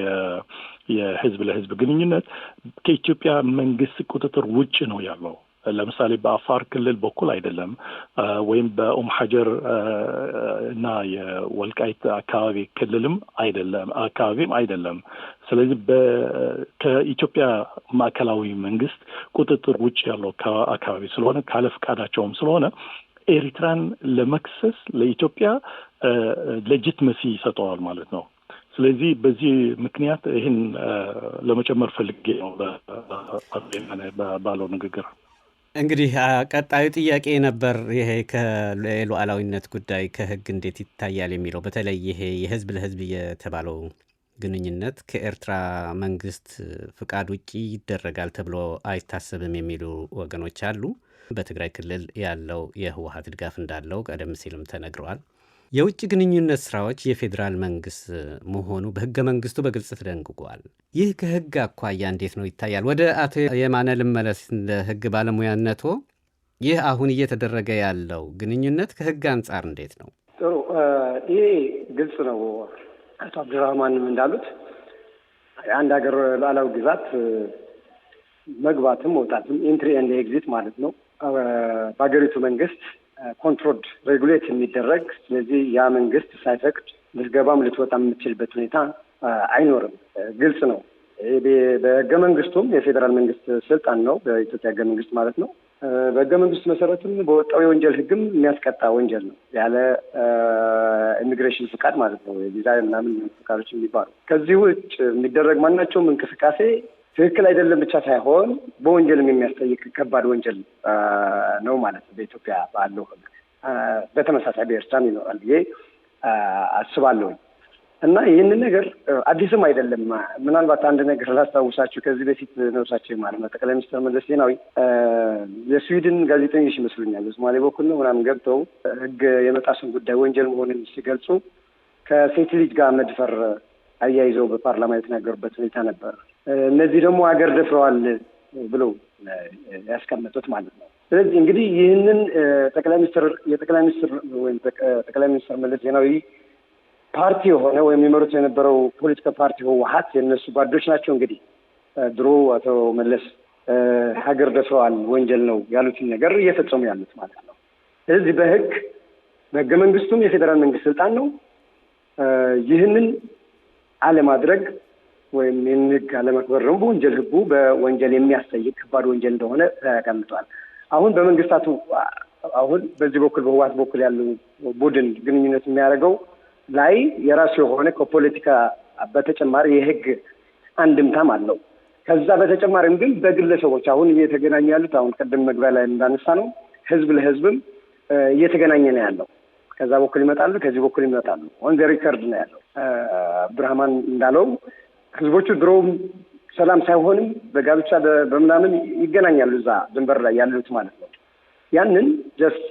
የህዝብ ለህዝብ ግንኙነት ከኢትዮጵያ መንግስት ቁጥጥር ውጭ ነው ያለው። ለምሳሌ በአፋር ክልል በኩል አይደለም፣ ወይም በኡም ሐጀር እና የወልቃይት አካባቢ ክልልም አይደለም። ስለዚህ ከኢትዮጵያ ማዕከላዊ መንግስት ቁጥጥር ውጭ ያለው አካባቢ ስለሆነ ካለ ፍቃዳቸውም ስለሆነ ኤሪትራን ለመክሰስ ለኢትዮጵያ ሌጂትመሲ ይሰጠዋል ማለት ነው። ስለዚህ በዚህ ምክንያት ይህን ለመጨመር ፈልጌ ነው ባለው ንግግር። እንግዲህ ቀጣዩ ጥያቄ ነበር ይሄ ከሉዓላዊነት ጉዳይ ከህግ እንዴት ይታያል የሚለው። በተለይ ይሄ የህዝብ ለህዝብ የተባለው ግንኙነት ከኤርትራ መንግስት ፍቃድ ውጪ ይደረጋል ተብሎ አይታሰብም የሚሉ ወገኖች አሉ። በትግራይ ክልል ያለው የህወሓት ድጋፍ እንዳለው ቀደም ሲልም ተነግረዋል። የውጭ ግንኙነት ስራዎች የፌዴራል መንግስት መሆኑ በህገ መንግስቱ በግልጽ ተደንግጓል። ይህ ከህግ አኳያ እንዴት ነው ይታያል? ወደ አቶ የማነ ልመለስ። ለህግ ባለሙያነቶ ይህ አሁን እየተደረገ ያለው ግንኙነት ከህግ አንጻር እንዴት ነው? ጥሩ፣ ይሄ ግልጽ ነው። አቶ አብዱራህማንም እንዳሉት የአንድ ሀገር ሉዓላዊ ግዛት መግባትም መውጣትም ኢንትሪ ኤንድ ኤግዚት ማለት ነው በሀገሪቱ መንግስት ኮንትሮል ሬጉሌት የሚደረግ። ስለዚህ ያ መንግስት ሳይፈቅድ ልትገባም ልትወጣም የምትችልበት ሁኔታ አይኖርም። ግልጽ ነው። በህገ መንግስቱም የፌዴራል መንግስት ስልጣን ነው፣ በኢትዮጵያ ህገ መንግስት ማለት ነው። በህገ መንግስት መሰረትም በወጣው የወንጀል ህግም የሚያስቀጣ ወንጀል ነው ያለ ኢሚግሬሽን ፍቃድ ማለት ነው፣ የቪዛ ምናምን ፍቃዶች የሚባሉ። ከዚህ ውጭ የሚደረግ ማናቸውም እንቅስቃሴ ትክክል አይደለም ብቻ ሳይሆን በወንጀልም የሚያስጠይቅ ከባድ ወንጀል ነው ማለት ነው በኢትዮጵያ ባለው ህግ። በተመሳሳይ በኤርትራም ይኖራል ብዬ አስባለሁ። እና ይህንን ነገር አዲስም አይደለም። ምናልባት አንድ ነገር ላስታውሳችሁ። ከዚህ በፊት ነው እሳቸው ማለት ነው ጠቅላይ ሚኒስትር መለስ ዜናዊ የስዊድን ጋዜጠኞች ይመስሉኛል በሶማሌ በኩል ነው ምናምን ገብተው ህግ የመጣስን ጉዳይ ወንጀል መሆኑን ሲገልጹ ከሴት ልጅ ጋር መድፈር አያይዘው በፓርላማ የተናገሩበት ሁኔታ ነበር። እነዚህ ደግሞ ሀገር ደፍረዋል ብለው ያስቀመጡት ማለት ነው። ስለዚህ እንግዲህ ይህንን ጠቅላይ ሚኒስትር መለስ ዜናዊ ፓርቲ የሆነ ወይም የሚመሩት የነበረው ፖለቲካ ፓርቲ ህወሓት የእነሱ ጓዶች ናቸው። እንግዲህ ድሮ አቶ መለስ ሀገር ደፍረዋል ወንጀል ነው ያሉትን ነገር እየፈጸሙ ያሉት ማለት ነው። ስለዚህ በህገ መንግስቱም የፌዴራል መንግስት ስልጣን ነው። ይህንን አለማድረግ ወይም ይህን ህግ አለማክበር ደግሞ በወንጀል ህጉ በወንጀል የሚያስጠይቅ ከባድ ወንጀል እንደሆነ ተቀምጧል። አሁን በመንግስታቱ አሁን በዚህ በኩል በህወሓት በኩል ያሉ ቡድን ግንኙነት የሚያደርገው ላይ የራሱ የሆነ ከፖለቲካ በተጨማሪ የህግ አንድምታም አለው። ከዛ በተጨማሪም ግን በግለሰቦች አሁን እየተገናኙ ያሉት አሁን ቀደም መግቢያ ላይ እንዳነሳ ነው ህዝብ ለህዝብም እየተገናኘ ነው ያለው። ከዛ በኩል ይመጣሉ፣ ከዚህ በኩል ይመጣሉ። ኦን ዘ ሪከርድ ነው ያለው። ብርሃማን እንዳለው ህዝቦቹ ድሮም ሰላም ሳይሆንም በጋብቻ በምናምን ይገናኛሉ እዛ ድንበር ላይ ያሉት ማለት ነው። ያንን ጀስት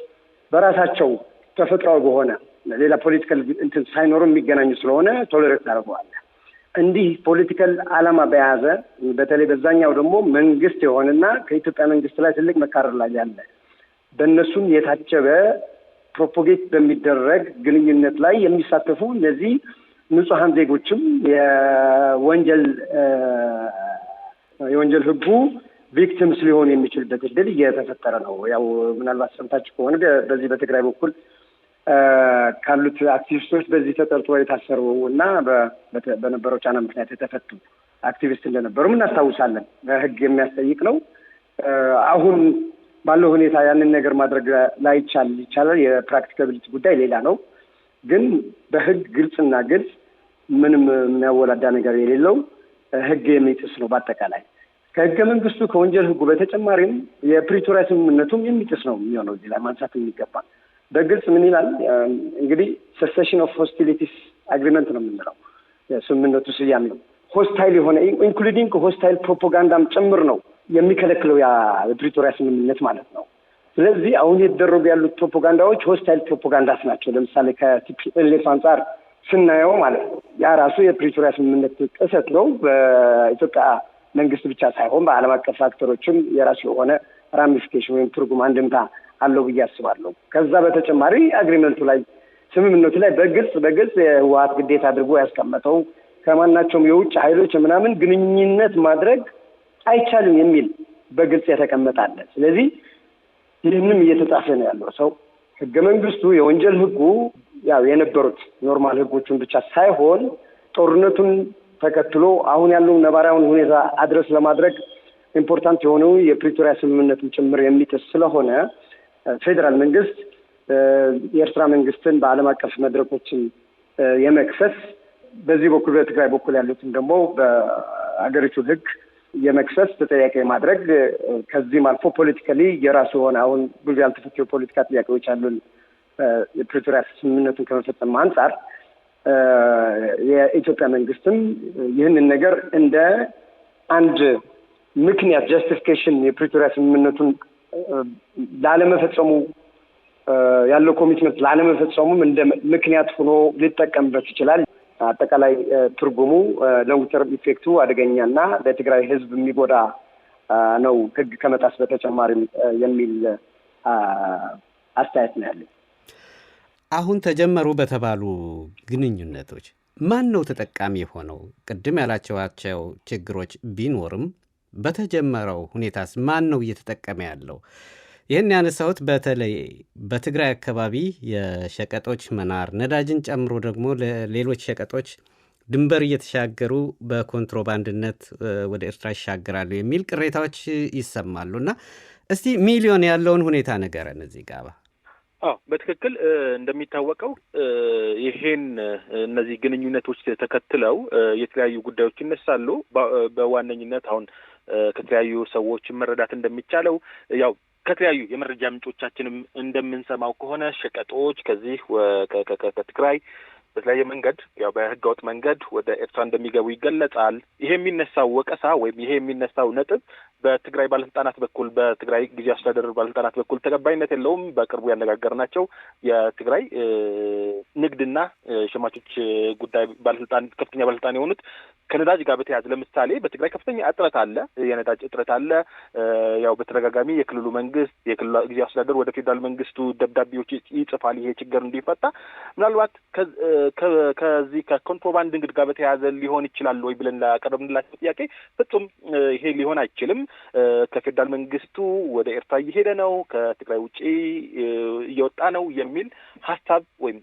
በራሳቸው ተፈጥሯዊ በሆነ ሌላ ፖለቲካል እንትን ሳይኖሩ የሚገናኙ ስለሆነ ቶለሬት ያደርገዋል። እንዲህ ፖለቲካል ዓላማ በያዘ በተለይ በዛኛው ደግሞ መንግስት የሆነና ከኢትዮጵያ መንግስት ላይ ትልቅ መካረር ላይ ያለ በእነሱም የታጀበ ፕሮፖጌት በሚደረግ ግንኙነት ላይ የሚሳተፉ እነዚህ ንጹሐን ዜጎችም የወንጀል ህጉ ቪክቲምስ ሊሆኑ የሚችልበት እድል እየተፈጠረ ነው። ያው ምናልባት ሰምታችሁ ከሆነ በዚህ በትግራይ በኩል ካሉት አክቲቪስቶች በዚህ ተጠርጥሮ የታሰሩ እና በነበረው ጫና ምክንያት የተፈቱ አክቲቪስት እንደነበሩም እናስታውሳለን። በህግ የሚያስጠይቅ ነው። አሁን ባለው ሁኔታ ያንን ነገር ማድረግ ይቻላል። የፕራክቲካቢሊቲ ጉዳይ ሌላ ነው። ግን በህግ ግልጽና ግልጽ ምንም የሚያወላዳ ነገር የሌለው ህግ የሚጥስ ነው። በአጠቃላይ ከህገ መንግስቱ ከወንጀል ህጉ በተጨማሪም የፕሪቶሪያ ስምምነቱም የሚጥስ ነው የሚሆነው። እዚህ ላይ ማንሳት የሚገባ በግልጽ ምን ይላል እንግዲህ ሰሴሽን ኦፍ ሆስቲሊቲስ አግሪመንት ነው የምንለው የስምምነቱ ስያሜ ነው። ሆስታይል የሆነ ኢንክሉዲንግ ሆስታይል ፕሮፓጋንዳም ጭምር ነው የሚከለክለው ያ የፕሪቶሪያ ስምምነት ማለት ነው። ስለዚህ አሁን የተደረጉ ያሉት ፕሮፓጋንዳዎች ሆስታይል ፕሮፓጋንዳስ ናቸው። ለምሳሌ ከቲፒኤልኤፍ አንጻር ስናየው ማለት ነው ያ ራሱ የፕሪቶሪያ ስምምነት ጥሰት ነው። በኢትዮጵያ መንግስት ብቻ ሳይሆን በዓለም አቀፍ ፋክተሮችም የራሱ የሆነ ራሚፊኬሽን ወይም ትርጉም አንድምታ አለው ብዬ አስባለሁ። ከዛ በተጨማሪ አግሪመንቱ ላይ ስምምነቱ ላይ በግልጽ የህወሓት ግዴታ አድርጎ ያስቀመጠው ከማናቸውም የውጭ ኃይሎች ምናምን ግንኙነት ማድረግ አይቻልም የሚል በግልጽ የተቀመጠ አለ። ስለዚህ ይህንም እየተጻፈ ነው ያለው ሰው ህገ መንግስቱ የወንጀል ህጉ ያው የነበሩት ኖርማል ህጎቹን ብቻ ሳይሆን ጦርነቱን ተከትሎ አሁን ያለው ነባራውን ሁኔታ አድረስ ለማድረግ ኢምፖርታንት የሆነው የፕሪቶሪያ ስምምነትን ጭምር የሚጥስ ስለሆነ ፌዴራል መንግስት የኤርትራ መንግስትን በዓለም አቀፍ መድረኮችን የመክሰስ በዚህ በኩል በትግራይ በኩል ያሉትን ደግሞ በአገሪቱ ሕግ የመክሰስ ተጠያቂ ማድረግ ከዚህም አልፎ ፖለቲካሊ የራሱ የሆነ አሁን ብዙ ያልተፈቱ የፖለቲካ ጥያቄዎች አሉን የፕሪቶሪያ ስምምነቱን ከመፈጸም አንጻር የኢትዮጵያ መንግስትም ይህንን ነገር እንደ አንድ ምክንያት ጀስቲፊኬሽን የፕሪቶሪያ ስምምነቱን ላለመፈጸሙ ያለው ኮሚትመንት ላለመፈጸሙም እንደ ምክንያት ሆኖ ሊጠቀምበት ይችላል። አጠቃላይ ትርጉሙ ሎንግ ተርም ኢፌክቱ አደገኛና ለትግራይ ህዝብ የሚጎዳ ነው ህግ ከመጣስ በተጨማሪም የሚል አስተያየት ነው ያለው። አሁን ተጀመሩ በተባሉ ግንኙነቶች ማን ነው ተጠቃሚ የሆነው? ቅድም ያላቸዋቸው ችግሮች ቢኖርም በተጀመረው ሁኔታስ ማን ነው እየተጠቀመ ያለው? ይህን ያነሳሁት በተለይ በትግራይ አካባቢ የሸቀጦች መናር ነዳጅን ጨምሮ ደግሞ ለሌሎች ሸቀጦች ድንበር እየተሻገሩ በኮንትሮባንድነት ወደ ኤርትራ ይሻገራሉ የሚል ቅሬታዎች ይሰማሉ እና እስቲ ሚሊዮን ያለውን ሁኔታ ንገረን እዚህ ጋር። በትክክል እንደሚታወቀው ይሄን እነዚህ ግንኙነቶች ተከትለው የተለያዩ ጉዳዮች ይነሳሉ። በዋነኝነት አሁን ከተለያዩ ሰዎች መረዳት እንደሚቻለው ያው ከተለያዩ የመረጃ ምንጮቻችንም እንደምንሰማው ከሆነ ሸቀጦች ከዚህ ከትግራይ በተለያየ መንገድ ያው በህገወጥ መንገድ ወደ ኤርትራ እንደሚገቡ ይገለጻል። ይሄ የሚነሳው ወቀሳ ወይም ይሄ የሚነሳው ነጥብ በትግራይ ባለስልጣናት በኩል በትግራይ ጊዜያዊ አስተዳደር ባለስልጣናት በኩል ተቀባይነት የለውም። በቅርቡ ያነጋገርናቸው የትግራይ ንግድና ሸማቾች ጉዳይ ባለስልጣን ከፍተኛ ባለስልጣን የሆኑት ከነዳጅ ጋር በተያያዘ ለምሳሌ በትግራይ ከፍተኛ እጥረት አለ፣ የነዳጅ እጥረት አለ። ያው በተደጋጋሚ የክልሉ መንግስት የክልሉ ጊዜያዊ አስተዳደር ወደ ፌዴራል መንግስቱ ደብዳቤዎች ይጽፋል ይሄ ችግር እንዲፈታ። ምናልባት ከዚህ ከኮንትሮባንድ ንግድ ጋር በተያያዘ ሊሆን ይችላል ወይ ብለን ላቀረብንላቸው ጥያቄ ፍጹም ይሄ ሊሆን አይችልም። ከፌዴራል መንግስቱ ወደ ኤርትራ እየሄደ ነው፣ ከትግራይ ውጪ እየወጣ ነው የሚል ሀሳብ ወይም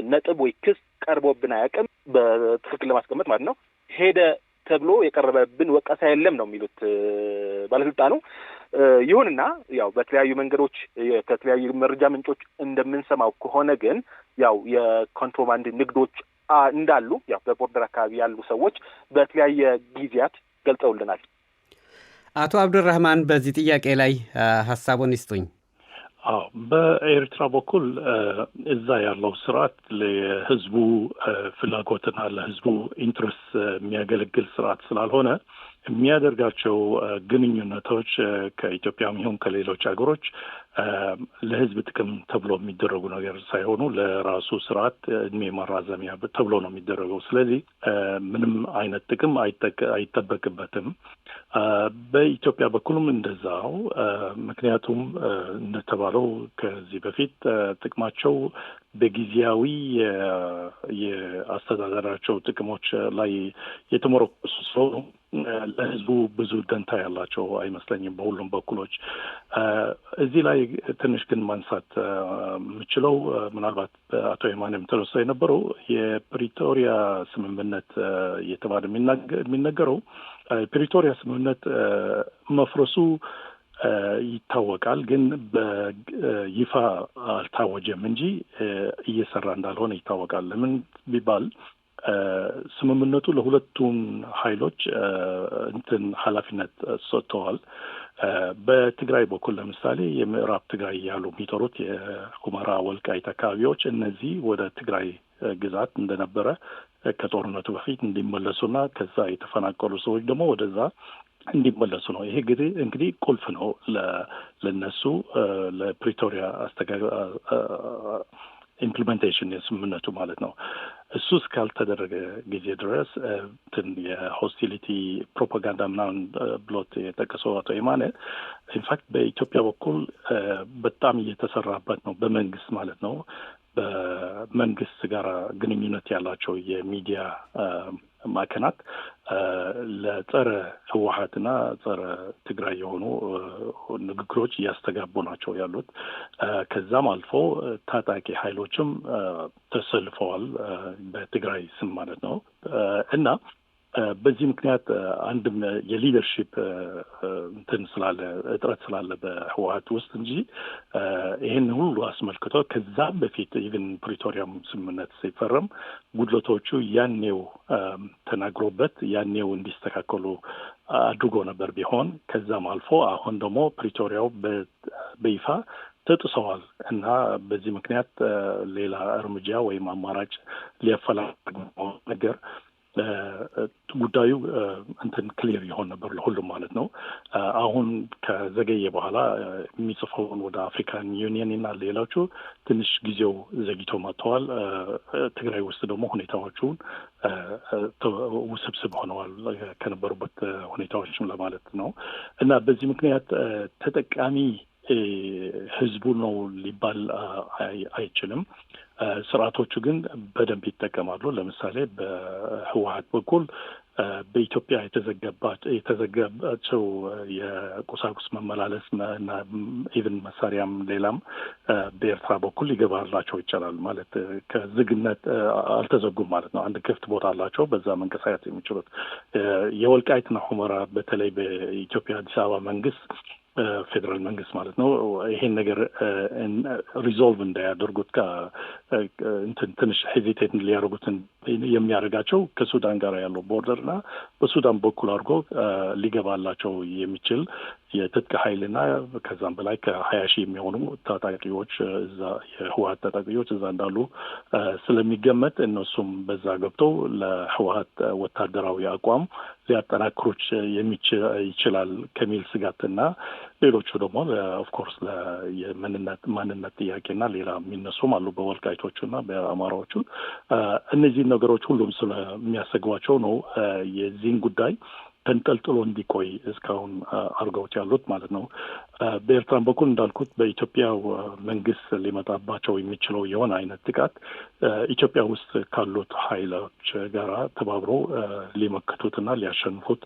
ነጥብ ወይ ክስ ቀርቦብን አያውቅም። በትክክል ለማስቀመጥ ማለት ነው። ሄደ ተብሎ የቀረበብን ወቀሳ የለም ነው የሚሉት ባለስልጣኑ። ይሁንና ያው በተለያዩ መንገዶች ከተለያዩ መረጃ ምንጮች እንደምንሰማው ከሆነ ግን ያው የኮንትሮባንድ ንግዶች እንዳሉ ያው በቦርደር አካባቢ ያሉ ሰዎች በተለያየ ጊዜያት ገልጸውልናል። አቶ አብዱራህማን በዚህ ጥያቄ ላይ ሀሳቡን ይስጡኝ። በኤርትራ በኩል እዛ ያለው ስርዓት ለህዝቡ ፍላጎትና ለህዝቡ ኢንትረስት የሚያገለግል ስርዓት ስላልሆነ የሚያደርጋቸው ግንኙነቶች ከኢትዮጵያም ይሁን ከሌሎች ሀገሮች ለህዝብ ጥቅም ተብሎ የሚደረጉ ነገር ሳይሆኑ ለራሱ ስርዓት እድሜ ማራዘሚያ ተብሎ ነው የሚደረገው። ስለዚህ ምንም አይነት ጥቅም አይጠበቅበትም። በኢትዮጵያ በኩልም እንደዛው። ምክንያቱም እንደተባለው ከዚህ በፊት ጥቅማቸው በጊዜያዊ የአስተዳደራቸው ጥቅሞች ላይ የተመረኮሱ ስለሆኑ ለህዝቡ ብዙ ደንታ ያላቸው አይመስለኝም በሁሉም በኩሎች። እዚህ ላይ ትንሽ ግን ማንሳት የምችለው ምናልባት አቶ የማንም ተነሳ የነበረው የፕሪቶሪያ ስምምነት እየተባለ የሚነገረው ፕሪቶሪያ ስምምነት መፍረሱ ይታወቃል፣ ግን በይፋ አልታወጀም እንጂ እየሰራ እንዳልሆነ ይታወቃል። ለምን ቢባል ስምምነቱ ለሁለቱም ኃይሎች ኃላፊነት ሰጥተዋል። በትግራይ በኩል ለምሳሌ የምዕራብ ትግራይ ያሉ የሚጠሩት የሁመራ ወልቃይት አካባቢዎች እነዚህ ወደ ትግራይ ግዛት እንደነበረ ከጦርነቱ በፊት እንዲመለሱና ከዛ የተፈናቀሉ ሰዎች ደግሞ ወደዛ እንዲመለሱ ነው። ይሄ እንግዲህ ቁልፍ ነው ለነሱ ለፕሪቶሪያ ኢምፕሊሜንቴሽን የስምምነቱ ማለት ነው። እሱ እስካልተደረገ ጊዜ ድረስ የሆስቲሊቲ ፕሮፓጋንዳ ምናምን ብሎት የጠቀሰው አቶ የማነ ኢንፋክት በኢትዮጵያ በኩል በጣም እየተሰራበት ነው፣ በመንግስት ማለት ነው። በመንግስት ጋር ግንኙነት ያላቸው የሚዲያ ማዕከናት ለጸረ ህወሓትና ጸረ ትግራይ የሆኑ ንግግሮች እያስተጋቡ ናቸው ያሉት። ከዛም አልፎ ታጣቂ ኃይሎችም ተሰልፈዋል በትግራይ ስም ማለት ነው። እና በዚህ ምክንያት አንድም የሊደርሺፕ እንትን ስላለ እጥረት ስላለ በህወሓት ውስጥ እንጂ ይህን ሁሉ አስመልክቶ ከዛም በፊት ኢቭን ፕሪቶሪያም ስምምነት ሲፈረም ጉድለቶቹ ያኔው ተናግሮበት ያኔው እንዲስተካከሉ አድርጎ ነበር ቢሆን ከዛም አልፎ አሁን ደግሞ ፕሪቶሪያው በይፋ ተጥሰዋል እና በዚህ ምክንያት ሌላ እርምጃ ወይም አማራጭ ሊያፈላልግ ነገር ጉዳዩ እንትን ክሊር ይሆን ነበር ለሁሉም ማለት ነው። አሁን ከዘገየ በኋላ የሚጽፈውን ወደ አፍሪካን ዩኒየን እና ሌሎቹ ትንሽ ጊዜው ዘግይቶ መጥተዋል። ትግራይ ውስጥ ደግሞ ሁኔታዎቹን ውስብስብ ሆነዋል ከነበሩበት ሁኔታዎችም ለማለት ነው እና በዚህ ምክንያት ተጠቃሚ ህዝቡ ነው ሊባል አይችልም። ስርዓቶቹ ግን በደንብ ይጠቀማሉ። ለምሳሌ በህወሓት በኩል በኢትዮጵያ የተዘጋባቸው የቁሳቁስ መመላለስ እና ኢቭን መሳሪያም ሌላም በኤርትራ በኩል ሊገባላቸው ይቻላል ማለት ከዝግነት አልተዘጉም ማለት ነው። አንድ ክፍት ቦታ አላቸው፣ በዛ መንቀሳቀስ የሚችሉት። የወልቃይትና ሁመራ በተለይ በኢትዮጵያ አዲስ አበባ መንግስት ፌዴራል መንግስት ማለት ነው ይሄን ነገር ሪዞልቭ እንዳያደርጉት ትንሽ ሄዚቴት ሊያደርጉትን የሚያደርጋቸው ከሱዳን ጋር ያለው ቦርደርና በሱዳን በኩል አድርጎ ሊገባላቸው የሚችል የትጥቅ ኃይልና ከዛም በላይ ከ20 ሺህ የሚሆኑ ታጣቂዎች እዛ የህወሓት ታጣቂዎች እዛ እንዳሉ ስለሚገመት እነሱም በዛ ገብተው ለህወሓት ወታደራዊ አቋም ሊያጠናክሩች ይችላል ከሚል ስጋትና ሌሎቹ ደግሞ ኦፍ ኮርስ የማንነት ጥያቄና ሌላ የሚነሱም አሉ በወልቃይቶቹና በአማራዎቹ። እነዚህ ነገሮች ሁሉም ስለሚያሰጓቸው ነው የዚህን ጉዳይ ተንጠልጥሎ እንዲቆይ እስካሁን አድርገውት ያሉት ማለት ነው። በኤርትራን በኩል እንዳልኩት በኢትዮጵያ መንግስት ሊመጣባቸው የሚችለው የሆነ አይነት ጥቃት ኢትዮጵያ ውስጥ ካሉት ኃይሎች ጋር ተባብረው ሊመክቱትና ሊያሸንፉት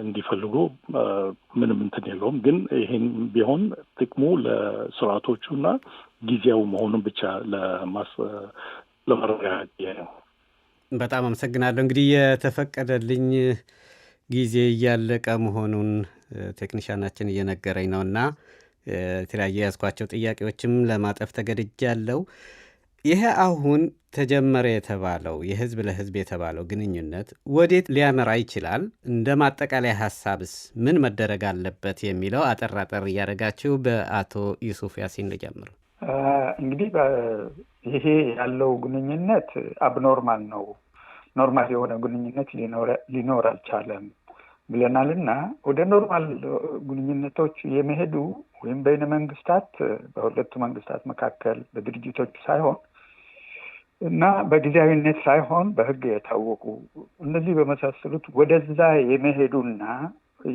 እንዲፈልጉ ምንም እንትን የለውም። ግን ይህን ቢሆን ጥቅሙ ለስርዓቶቹና ጊዜያዊ መሆኑን ብቻ ለማረጋገጥ ነው። በጣም አመሰግናለሁ። እንግዲህ የተፈቀደልኝ ጊዜ እያለቀ መሆኑን ቴክኒሻናችን እየነገረኝ ነውና የተለያየ ያዝኳቸው ጥያቄዎችም ለማጠፍ ተገድጃለሁ። ይሄ አሁን ተጀመረ የተባለው የህዝብ ለህዝብ የተባለው ግንኙነት ወዴት ሊያመራ ይችላል? እንደ ማጠቃለያ ሀሳብስ ምን መደረግ አለበት የሚለው አጠር አጠር እያደረጋችሁ በአቶ ዩሱፍ ያሲን ልጀምር። እንግዲህ ይሄ ያለው ግንኙነት አብኖርማል ነው። ኖርማል የሆነ ግንኙነት ሊኖር አልቻለም ብለናል እና ወደ ኖርማል ግንኙነቶች የመሄዱ ወይም በይነ መንግስታት በሁለቱ መንግስታት መካከል በድርጅቶች ሳይሆን እና በጊዜያዊነት ሳይሆን በህግ የታወቁ እነዚህ በመሳሰሉት ወደዛ የመሄዱና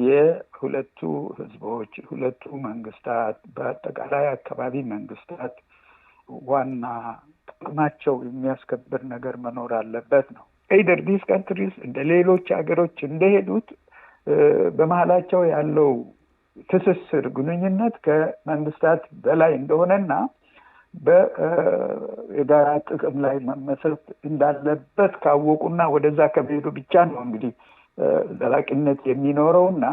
የሁለቱ ህዝቦች ሁለቱ መንግስታት በአጠቃላይ አካባቢ መንግስታት ዋና ጥቅማቸው የሚያስከብር ነገር መኖር አለበት ነው። either these countries እንደ ሌሎች ሀገሮች እንደሄዱት በመሀላቸው ያለው ትስስር ግንኙነት ከመንግስታት በላይ እንደሆነና በጋራ ጥቅም ላይ መመሰረት እንዳለበት ካወቁና ወደዛ ከመሄዱ ብቻ ነው እንግዲህ ዘላቂነት የሚኖረውና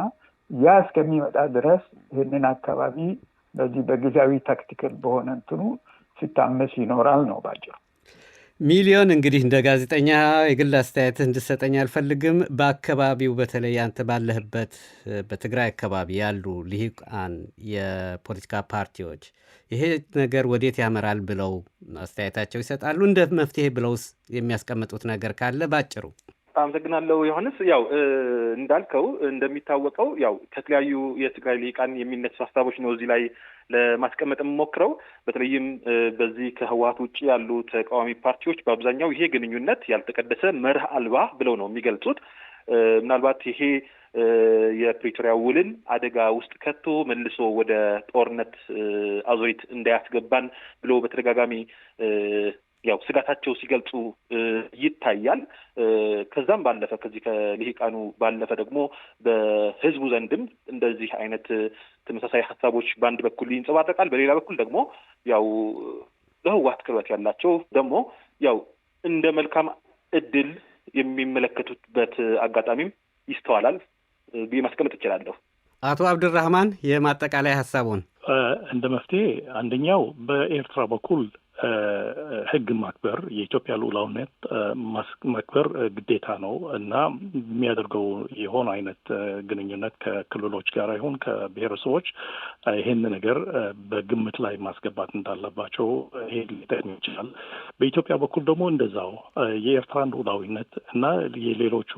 ያ እስከሚመጣ ድረስ ይህንን አካባቢ በዚህ በጊዜያዊ ታክቲካል በሆነ እንትኑ ሲታመስ ይኖራል ነው ባጭሩ። ሚሊዮን እንግዲህ እንደ ጋዜጠኛ የግል አስተያየትህ እንድሰጠኝ አልፈልግም። በአካባቢው በተለይ አንተ ባለህበት በትግራይ አካባቢ ያሉ ልሂቃን የፖለቲካ ፓርቲዎች ይሄ ነገር ወዴት ያመራል ብለው አስተያየታቸው ይሰጣሉ? እንደ መፍትሄ ብለውስ የሚያስቀምጡት ነገር ካለ ባጭሩ። አመሰግናለሁ ዮሐንስ። ያው እንዳልከው እንደሚታወቀው ያው ከተለያዩ የትግራይ ልሂቃን የሚነሱ ሀሳቦች ነው እዚህ ላይ ለማስቀመጥ የምሞክረው። በተለይም በዚህ ከህወሓት ውጭ ያሉ ተቃዋሚ ፓርቲዎች በአብዛኛው ይሄ ግንኙነት ያልተቀደሰ መርህ አልባ ብለው ነው የሚገልጹት። ምናልባት ይሄ የፕሪቶሪያ ውልን አደጋ ውስጥ ከቶ መልሶ ወደ ጦርነት አዙሪት እንዳያስገባን ብሎ በተደጋጋሚ ያው ስጋታቸው ሲገልጹ ይታያል። ከዛም ባለፈ ከዚህ ከልሂቃኑ ባለፈ ደግሞ በህዝቡ ዘንድም እንደዚህ አይነት ተመሳሳይ ሀሳቦች በአንድ በኩል ይንጸባረቃል። በሌላ በኩል ደግሞ ያው ለህወሓት ቅርበት ያላቸው ደግሞ ያው እንደ መልካም እድል የሚመለከቱበት አጋጣሚም ይስተዋላል ብዬ ማስቀመጥ እችላለሁ። አቶ አብዱራህማን የማጠቃለያ ሀሳቡን እንደ መፍትሄ አንደኛው በኤርትራ በኩል ሕግ ማክበር የኢትዮጵያ ሉዓላዊነት ማክበር ግዴታ ነው እና የሚያደርገው የሆነ አይነት ግንኙነት ከክልሎች ጋር ይሁን ከብሔረሰቦች ይሄን ነገር በግምት ላይ ማስገባት እንዳለባቸው ይሄ ሊጠቅም ይችላል። በኢትዮጵያ በኩል ደግሞ እንደዛው የኤርትራን ሉዓላዊነት እና የሌሎቹ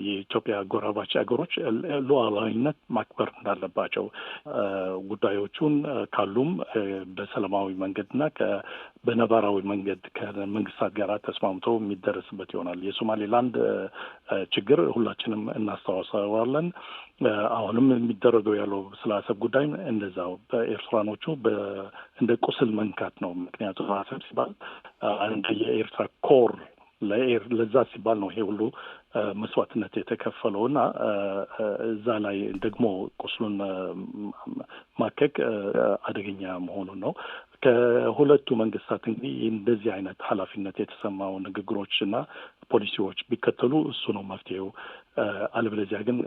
የኢትዮጵያ ጎረባች ሀገሮች ሉዓላዊነት ማክበር እንዳለባቸው ጉዳዮቹን ካሉም በሰላማዊ መንገድና በነባራዊ መንገድ ከመንግስታት ጋር ተስማምቶ የሚደረስበት ይሆናል። የሶማሌላንድ ችግር ሁላችንም እናስታውሰዋለን። አሁንም የሚደረገው ያለው ስለ አሰብ ጉዳይ እንደዛው በኤርትራኖቹ እንደ ቁስል መንካት ነው። ምክንያቱም አሰብ ሲባል አንድ የኤርትራ ኮር ለዛ ሲባል ነው ይሄ ሁሉ መስዋዕትነት የተከፈለው እና እዛ ላይ ደግሞ ቁስሉን ማከክ አደገኛ መሆኑን ነው። ከሁለቱ መንግስታት እንግዲህ እንደዚህ አይነት ኃላፊነት የተሰማው ንግግሮች እና ፖሊሲዎች ቢከተሉ እሱ ነው መፍትሄው። አለበለዚያ ግን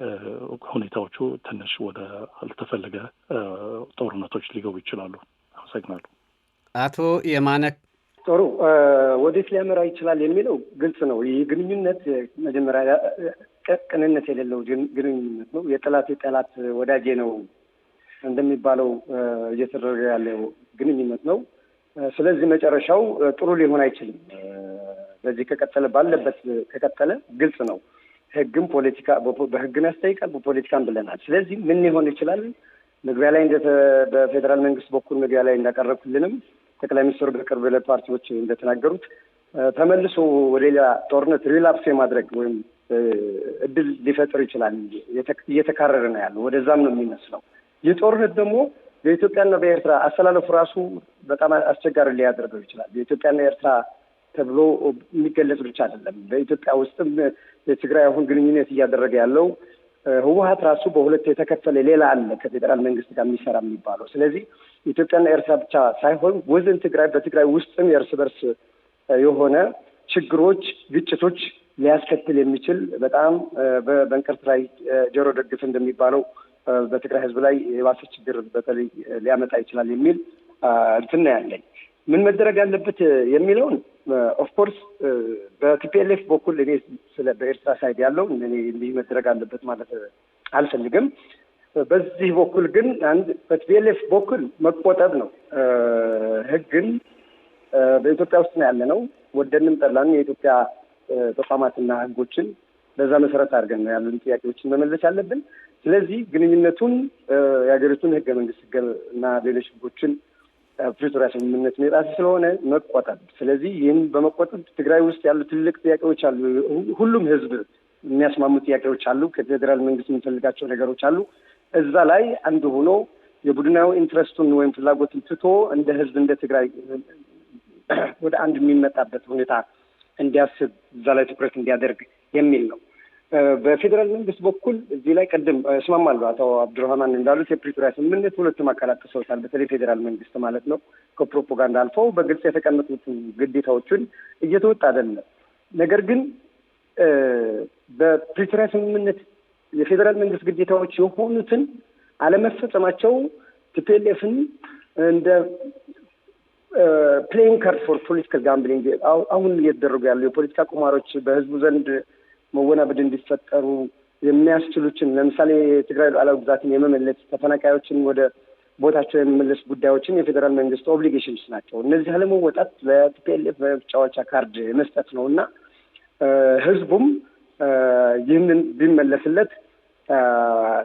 ሁኔታዎቹ ትንሽ ወደ አልተፈለገ ጦርነቶች ሊገቡ ይችላሉ። አመሰግናለሁ። አቶ የማነ ጥሩ ወዴት ሊያመራ ይችላል የሚለው ግልጽ ነው። ይህ ግንኙነት መጀመሪያ ቅንነት የሌለው ግንኙነት ነው። የጠላት ጠላት ወዳጄ ነው እንደሚባለው እየተደረገ ያለው ግንኙነት ነው። ስለዚህ መጨረሻው ጥሩ ሊሆን አይችልም። በዚህ ባለበት ከቀጠለ ግልጽ ነው። ህግም ፖለቲካ በህግም ያስጠይቃል፣ በፖለቲካም ብለናል። ስለዚህ ምን ሊሆን ይችላል? መግቢያ ላይ በፌዴራል መንግስት በኩል መግቢያ ላይ እንዳቀረብኩልንም ጠቅላይ ሚኒስትሩ በቅርብ ለፓርቲዎች እንደተናገሩት ተመልሶ ወደ ሌላ ጦርነት ሪላፕስ የማድረግ ወይም እድል ሊፈጥር ይችላል። እየተካረረ ነው ያለው። ወደዛም ነው የሚመስለው። ይህ ጦርነት ደግሞ በኢትዮጵያና በኤርትራ አስተላለፉ ራሱ በጣም አስቸጋሪ ሊያደርገው ይችላል። በኢትዮጵያና ኤርትራ ተብሎ የሚገለጽ ብቻ አይደለም። በኢትዮጵያ ውስጥም የትግራይ አሁን ግንኙነት እያደረገ ያለው ህወሀት ራሱ በሁለት የተከፈለ ሌላ አለ ከፌዴራል መንግስት ጋር የሚሰራ የሚባለው። ስለዚህ ኢትዮጵያና ኤርትራ ብቻ ሳይሆን ወዝን በትግራይ ውስጥም የእርስ በርስ የሆነ ችግሮች፣ ግጭቶች ሊያስከትል የሚችል በጣም በእንቅርት ላይ ጆሮ ደግፍ እንደሚባለው በትግራይ ህዝብ ላይ የባሰ ችግር በተለይ ሊያመጣ ይችላል የሚል እንትን ነው ያለኝ። ምን መደረግ አለበት የሚለውን ኦፍኮርስ በቲፒኤልኤፍ በኩል እኔ በኤርትራ ሳይድ ያለው እኔ እንዲህ መደረግ አለበት ማለት አልፈልግም። በዚህ በኩል ግን በቲፒኤልኤፍ በኩል መቆጠብ ነው። ህግን በኢትዮጵያ ውስጥ ነው ያለ ነው። ወደንም ጠላንም የኢትዮጵያ ተቋማትና ህጎችን በዛ መሰረት አድርገን ነው ያሉን ጥያቄዎችን መመለስ ያለብን። ስለዚህ ግንኙነቱን የሀገሪቱን ህገ መንግስት እና ሌሎች ህጎችን ፕሪቶሪያ ስምምነት የጣሰ ስለሆነ መቆጠብ። ስለዚህ ይህን በመቆጠብ ትግራይ ውስጥ ያሉ ትልቅ ጥያቄዎች አሉ። ሁሉም ህዝብ የሚያስማሙ ጥያቄዎች አሉ። ከፌዴራል መንግስት የሚፈልጋቸው ነገሮች አሉ። እዛ ላይ አንዱ ሆኖ የቡድናዊ ኢንትረስቱን ወይም ፍላጎትን ትቶ እንደ ህዝብ እንደ ትግራይ ወደ አንድ የሚመጣበት ሁኔታ እንዲያስብ እዛ ላይ ትኩረት እንዲያደርግ የሚል ነው። በፌዴራል መንግስት በኩል እዚህ ላይ ቅድም እስማማለሁ አቶ አብዱራህማን እንዳሉት የፕሪቶሪያ ስምምነት ሁለቱም አካላት ጥሰውታል። በተለይ ፌዴራል መንግስት ማለት ነው። ከፕሮፓጋንዳ አልፈው በግልጽ የተቀመጡት ግዴታዎችን እየተወጣ አይደለም። ነገር ግን በፕሪቶሪያ ስምምነት የፌዴራል መንግስት ግዴታዎች የሆኑትን አለመፈጸማቸው ቲፒኤልኤፍን እንደ ፕሌይንግ ካርድ ፎር ፖለቲካል ጋምብሊንግ አሁን እየተደረጉ ያሉ የፖለቲካ ቁማሮች በህዝቡ ዘንድ መወናበድ እንዲፈጠሩ የሚያስችሉችን ለምሳሌ የትግራይ ሉዓላዊ ግዛትን የመመለስ ተፈናቃዮችን ወደ ቦታቸው የመመለስ ጉዳዮችን የፌዴራል መንግስት ኦብሊጌሽንስ ናቸው። እነዚህ አለመወጣት ለቲፒኤልኤፍ መጫወቻ ካርድ መስጠት ነው እና ህዝቡም ይህንን ቢመለስለት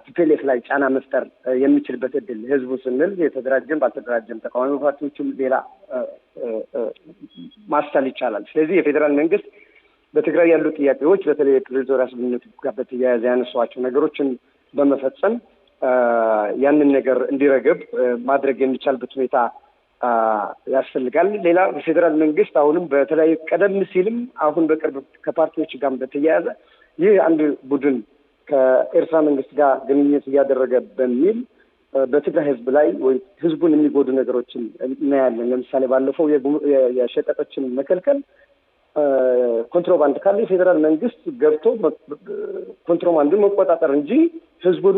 ቲፒኤልኤፍ ላይ ጫና መፍጠር የሚችልበት እድል ህዝቡ ስንል የተደራጀም ባልተደራጀም ተቃዋሚ ፓርቲዎችም ሌላ ማስቻል ይቻላል። ስለዚህ የፌዴራል መንግስት በትግራይ ያሉ ጥያቄዎች በተለይ የፕሪቶሪያ ስምምነት ጋር በተያያዘ ያነሷቸው ነገሮችን በመፈጸም ያንን ነገር እንዲረግብ ማድረግ የሚቻልበት ሁኔታ ያስፈልጋል። ሌላ በፌዴራል መንግስት አሁንም በተለያዩ ቀደም ሲልም አሁን በቅርብ ከፓርቲዎች ጋር በተያያዘ ይህ አንድ ቡድን ከኤርትራ መንግስት ጋር ግንኙነት እያደረገ በሚል በትግራይ ህዝብ ላይ ወይ ህዝቡን የሚጎዱ ነገሮችን እናያለን። ለምሳሌ ባለፈው የሸቀጦችን መከልከል ኮንትሮባንድ ካለ የፌዴራል መንግስት ገብቶ ኮንትሮባንድን መቆጣጠር እንጂ ህዝቡን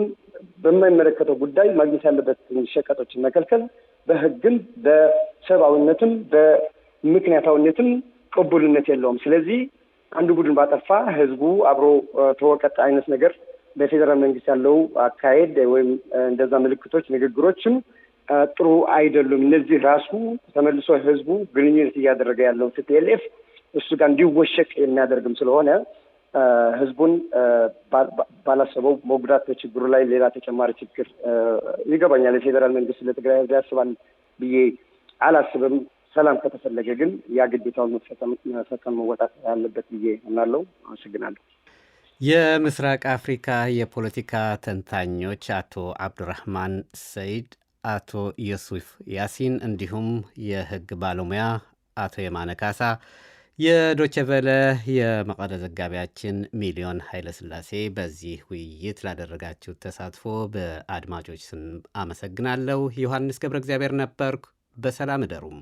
በማይመለከተው ጉዳይ ማግኘት ያለበትን ሸቀጦችን መከልከል በህግም በሰብአዊነትም በምክንያታዊነትም ቅቡልነት የለውም። ስለዚህ አንዱ ቡድን ባጠፋ ህዝቡ አብሮ ተወቀጥ አይነት ነገር በፌዴራል መንግስት ያለው አካሄድ ወይም እንደዛ ምልክቶች፣ ንግግሮችም ጥሩ አይደሉም። እነዚህ ራሱ ተመልሶ ህዝቡ ግንኙነት እያደረገ ያለው ቲፒኤልኤፍ እሱ ጋር እንዲወሸቅ የሚያደርግም ስለሆነ ህዝቡን ባላሰበው መጉዳት በችግሩ ላይ ሌላ ተጨማሪ ችግር ይገባኛል። የፌዴራል መንግስት ለትግራይ ህዝብ ያስባል ብዬ አላስብም። ሰላም ከተፈለገ ግን ያ ግዴታውን መፈጸም መወጣት ያለበት ብዬ እናለው። አመሰግናለሁ። የምስራቅ አፍሪካ የፖለቲካ ተንታኞች አቶ አብዱራህማን ሰይድ፣ አቶ ዩሱፍ ያሲን እንዲሁም የህግ ባለሙያ አቶ የማነ ካሳ፣ የዶቼ ቬለ የመቀለ ዘጋቢያችን ሚሊዮን ኃይለስላሴ በዚህ ውይይት ላደረጋችሁ ተሳትፎ በአድማጮች ስም አመሰግናለሁ። ዮሐንስ ገብረ እግዚአብሔር ነበርኩ። በሰላም እደሩም።